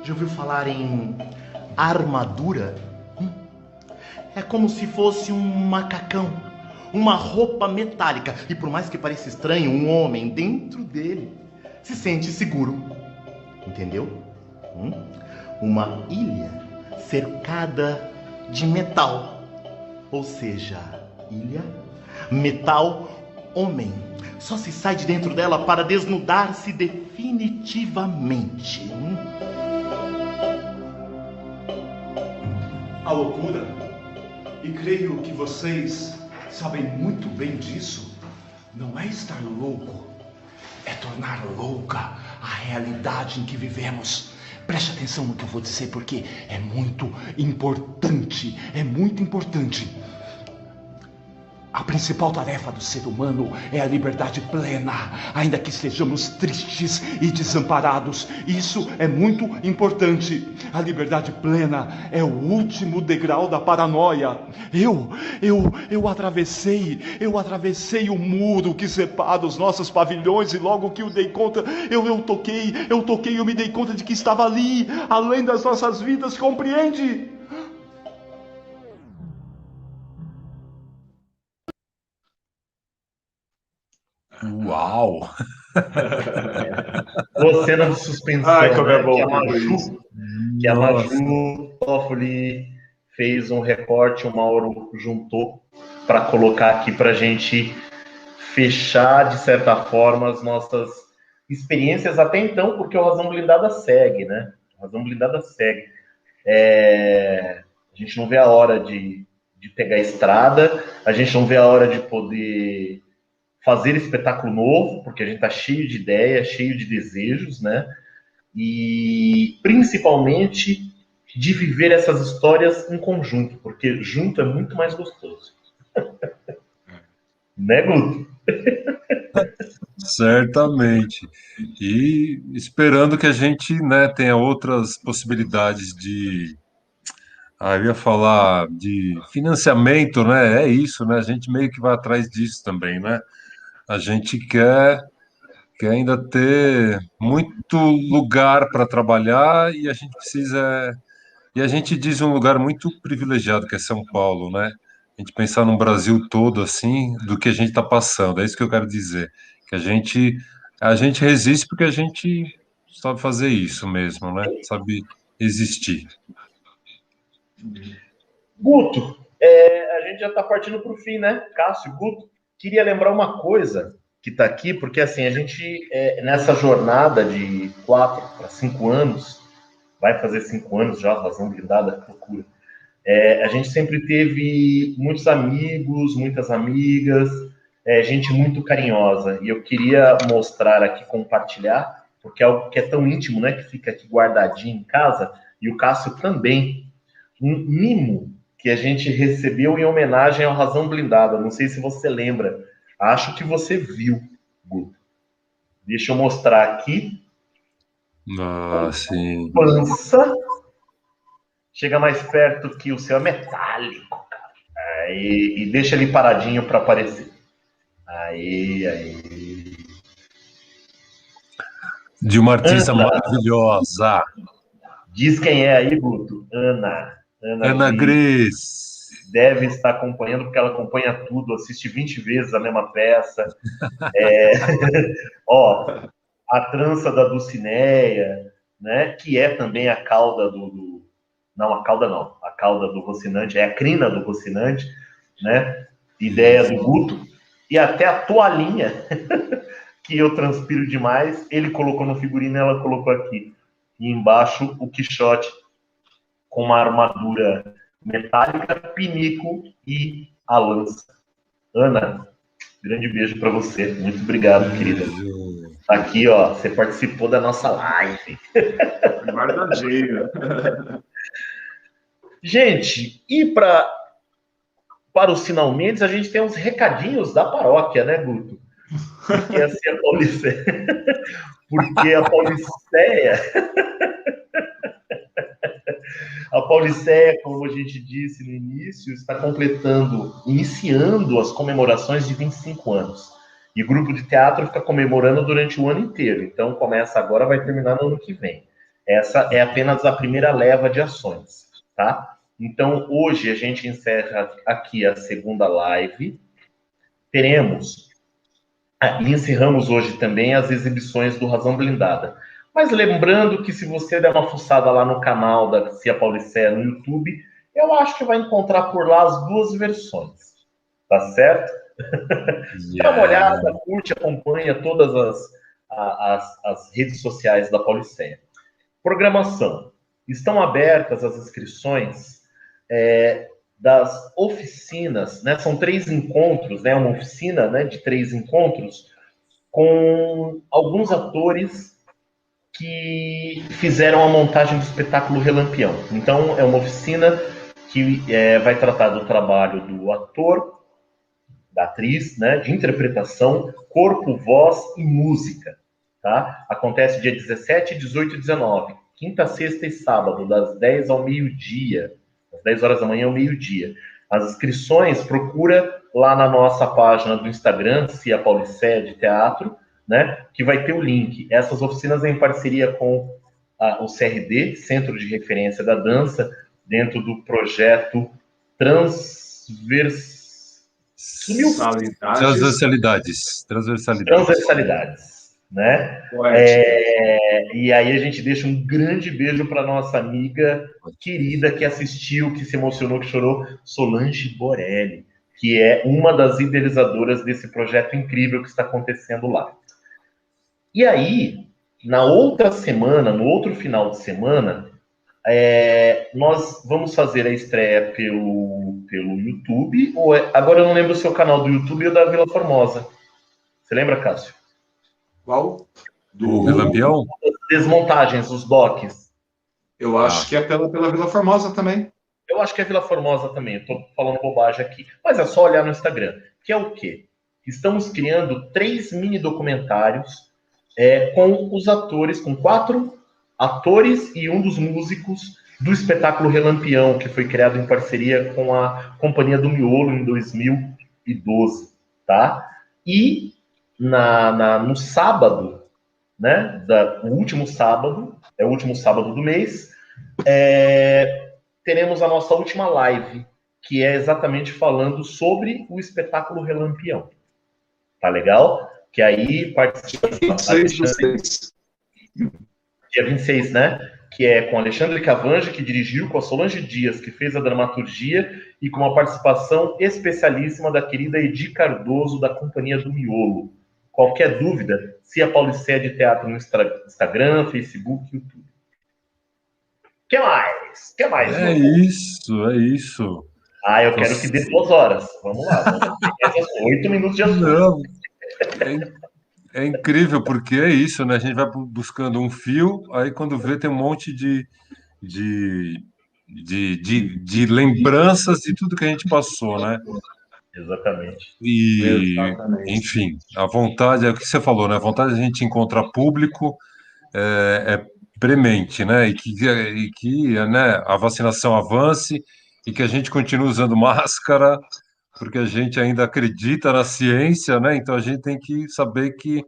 já ouviu falar em armadura? É como se fosse um macacão uma roupa metálica. E por mais que pareça estranho, um homem dentro dele se sente seguro. Entendeu? Uma ilha cercada de metal. Ou seja, ilha, metal, homem. Só se sai de dentro dela para desnudar-se definitivamente. A loucura, e creio que vocês sabem muito bem disso, não é estar louco, é tornar louca a realidade em que vivemos. Preste atenção no que eu vou dizer, porque é muito importante, A principal tarefa do ser humano é a liberdade plena, ainda que estejamos tristes e desamparados. Isso é muito importante. A liberdade plena é o último degrau da paranoia. Eu atravessei o muro que separa os nossos pavilhões, e logo que eu dei conta, eu me dei conta de que estava ali, além das nossas vidas, compreende? Uau! Você na suspensão. Ai, como é bom que a Maju Toffoli fez um recorte, o Mauro juntou para colocar aqui para a gente fechar, de certa forma, as nossas experiências até então, porque o Razão Blindada segue, né? A Razão Blindada segue. A gente não vê a hora de pegar a estrada, a gente não vê a hora de poder fazer espetáculo novo, porque a gente está cheio de ideias, cheio de desejos, né? E principalmente de viver essas histórias em conjunto, porque junto é muito mais gostoso. Né, Guto? Certamente. E esperando que a gente, né, tenha outras possibilidades de... eu ia falar de financiamento, né? É isso, né? A gente meio que vai atrás disso também, né? A gente quer ainda ter muito lugar para trabalhar, e a gente precisa... E a gente diz um lugar muito privilegiado, que é São Paulo, né? A gente pensar no Brasil todo, assim, do que a gente está passando. É isso que eu quero dizer. Que a gente resiste porque a gente sabe fazer isso mesmo, né? Sabe existir. Guto, a gente já está partindo para o fim, né? Cássio, Guto, queria lembrar uma coisa que está aqui, porque assim, a gente, nessa jornada de 4 para 5 anos, vai fazer 5 anos já, Razão Blindada, loucura. A gente sempre teve muitos amigos, muitas amigas, gente muito carinhosa. E eu queria mostrar aqui, compartilhar, porque é algo que é tão íntimo, né? Que fica aqui guardadinho em casa, e o Cássio também. Um mimo que a gente recebeu em homenagem ao Razão Blindada. Não sei se você lembra. Acho que você viu, Guto. Deixa eu mostrar aqui. Sim. Pança. Chega mais perto que o céu é metálico, cara. E deixa ele paradinho para aparecer. Aí. De uma artista maravilhosa. Diz quem é aí, Guto? Ana Gris. Deve estar acompanhando, porque ela acompanha tudo, assiste 20 vezes a mesma peça. A trança da Dulcineia, né? Que é também a cauda do... Não, a cauda não. A cauda do Rocinante, é a crina do Rocinante, né? Ideia do Guto. E até a toalhinha, que eu transpiro demais, ele colocou no figurino e ela colocou aqui. E embaixo o Quixote, com uma armadura metálica, pinico e a lança. Ana, grande beijo para você. Muito obrigado, querida. Tá aqui, ó, você participou da nossa live. Guardadinho. Gente, e para os finalmente, a gente tem uns recadinhos da paróquia, né, Guto? Porque assim, a Pauliceia... Porque a Pauliceia... A Pauliceia, como a gente disse no início, está iniciando as comemorações de 25 anos. E o grupo de teatro fica comemorando durante o ano inteiro. Então, começa agora, vai terminar no ano que vem. Essa é apenas a primeira leva de ações, tá? Então, hoje a gente encerra aqui a segunda live teremos, e encerramos hoje também as exibições do Razão Blindada. Mas lembrando que se você der uma fuçada lá no canal da Cia Paulicéia no YouTube, eu acho que vai encontrar por lá as duas versões. Tá certo? Dá uma olhada, curte, acompanha todas as redes sociais da Paulicéia. Programação. Estão abertas as inscrições das oficinas, né? São 3 encontros, né? Uma oficina, né, de 3 encontros com alguns atores que fizeram a montagem do espetáculo Relampião. Então, é uma oficina que vai tratar do trabalho do ator, da atriz, né, de interpretação, corpo, voz e música. Tá? Acontece dia 17, 18 e 19, quinta, sexta e sábado, das 10 ao meio-dia, das 10 horas da manhã ao meio-dia. As inscrições, procura lá na nossa página do Instagram, Cia Paulicéia de Teatro, né, que vai ter o link. Essas oficinas em parceria com o CRD, Centro de Referência da Dança, dentro do projeto Transversalidades, né? E aí a gente deixa um grande beijo para nossa amiga querida que assistiu, que se emocionou, que chorou, Solange Borelli, que é uma das idealizadoras desse projeto incrível que está acontecendo lá. E aí, na outra semana, no outro final de semana, nós vamos fazer a estreia pelo YouTube, agora eu não lembro se é o canal do YouTube ou da Vila Formosa. Você lembra, Cássio? Qual? Do Relampião? Desmontagens, os docs. Eu acho que é pela Vila Formosa também. Eu acho que é Vila Formosa também, eu tô falando bobagem aqui. Mas é só olhar no Instagram. Que é o quê? Estamos criando 3 mini documentários com os atores, com 4 atores e um dos músicos do espetáculo Relampião, que foi criado em parceria com a Companhia do Miolo em 2012, tá? E no sábado, né, o último sábado do mês, teremos a nossa última live, que é exatamente falando sobre o espetáculo Relampião. Tá legal? Que aí participa... Dia 26, né? Que é com Alexandre Cavange, que dirigiu, com a Solange Dias, que fez a dramaturgia, e com a participação especialíssima da querida Edi Cardoso, da Companhia do Miolo. Qualquer dúvida, Cia Paulicéia de Teatro no Instagram, Facebook, YouTube. O que mais? É isso. Eu quero que dê 2 horas. Vamos lá. 8 minutos de assunto. Não. É incrível, porque é isso, né? A gente vai buscando um fio, aí quando vê tem um monte de lembranças de tudo que a gente passou, né? Exatamente. Enfim, a vontade, é o que você falou, né? A vontade de a gente encontrar público é premente, né? E que né, a vacinação avance e que a gente continue usando máscara, porque a gente ainda acredita na ciência, né? Então a gente tem que saber que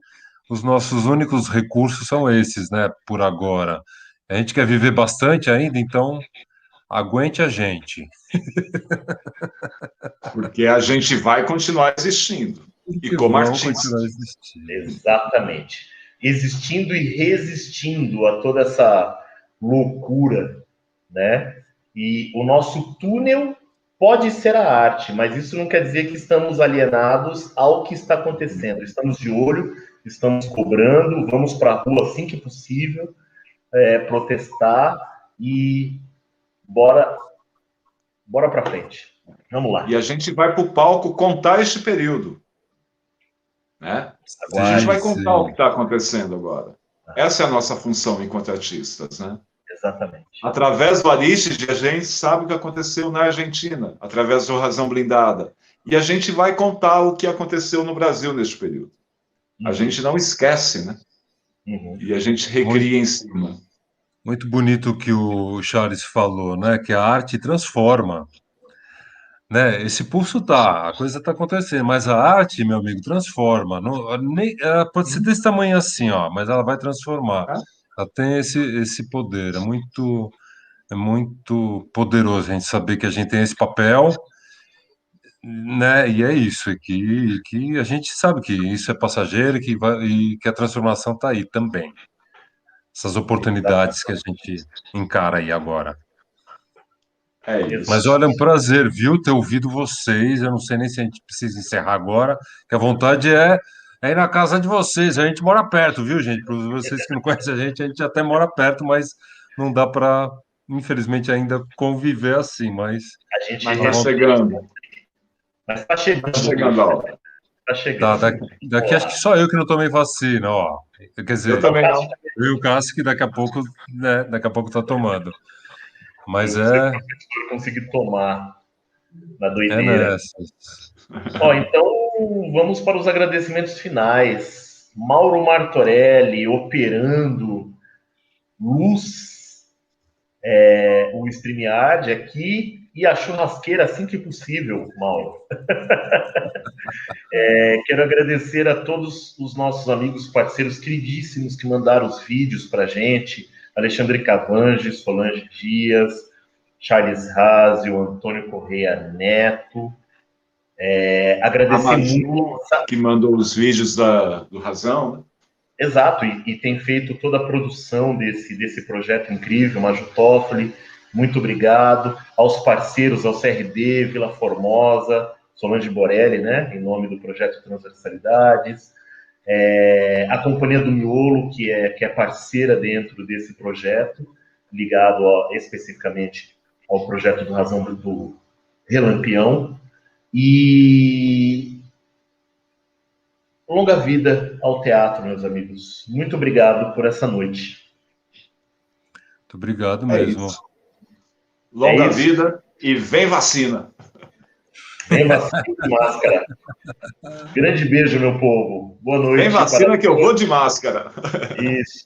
os nossos únicos recursos são esses, né? Por agora. A gente quer viver bastante ainda, então aguente a gente. Porque a gente vai continuar existindo. E como artista. Exatamente. Existindo e resistindo a toda essa loucura, né? E o nosso túnel pode ser a arte, mas isso não quer dizer que estamos alienados ao que está acontecendo. Estamos de olho, estamos cobrando, vamos para a rua assim que possível, protestar e bora para frente. Vamos lá. E a gente vai para o palco contar este período. Né? A gente vai contar o que está acontecendo agora. Essa é a nossa função enquanto artistas, né? Exatamente. Através do Aristide, a gente sabe o que aconteceu na Argentina, através do Razão Blindada. E a gente vai contar o que aconteceu no Brasil neste período. A gente não esquece, né? E a gente recria em cima. Muito bonito o que o Charles falou, né? Que a arte transforma. Né? Esse pulso a coisa está acontecendo, mas a arte, meu amigo, transforma. Não, ela pode ser desse tamanho assim, ó, mas ela vai transformar. Ela tem esse poder. É muito poderoso a gente saber que a gente tem esse papel, né? E é isso, que a gente sabe que isso é passageiro e que a transformação está aí também. Essas oportunidades que a gente encara aí agora. É Mas isso. olha, é um prazer, viu, ter ouvido vocês. Eu não sei nem se a gente precisa encerrar agora, que a vontade é ir na casa de vocês. A gente mora perto, viu, gente? Para vocês que não conhecem a gente até mora perto, mas não dá para, infelizmente, ainda conviver assim. Mas A gente Mas a está vontade chegando. Mas está chegando. Está chegando a hora. Está tá. chegando. Daqui acho que só eu que não tomei vacina, ó. Quer Eu dizer, também não. eu e o Cássio que daqui a pouco, né, daqui a pouco tá tomando. Mas Eu sei que o professor conseguiu tomar na é doideira. nessas. Ó, então vamos para os agradecimentos finais. Mauro Martorelli operando luz, o StreamYard aqui e a churrasqueira assim que possível, Mauro. Quero agradecer a todos os nossos amigos, parceiros queridíssimos que mandaram os vídeos para a gente. Alexandre Cavanges, Solange Dias, Charles Razio, Antônio Correia Neto. A Agradecer Maju, muito. que mandou os vídeos do Razão, né? Exato, e tem feito toda a produção desse projeto incrível, Maju Toffoli, muito obrigado. Aos parceiros, ao CRD, Vila Formosa, Solange Borelli, né, em nome do projeto Transversalidades. A Companhia do Miolo, que é parceira dentro desse projeto, ligado especificamente ao projeto do Razão do Relampião. E longa vida ao teatro, meus amigos. Muito obrigado por essa noite. Muito obrigado É mesmo. isso. Longa isso. vida e vem vacina. Vem vacina de máscara. Grande beijo, meu povo. Boa noite. Vem vacina que eu vou de máscara. Isso.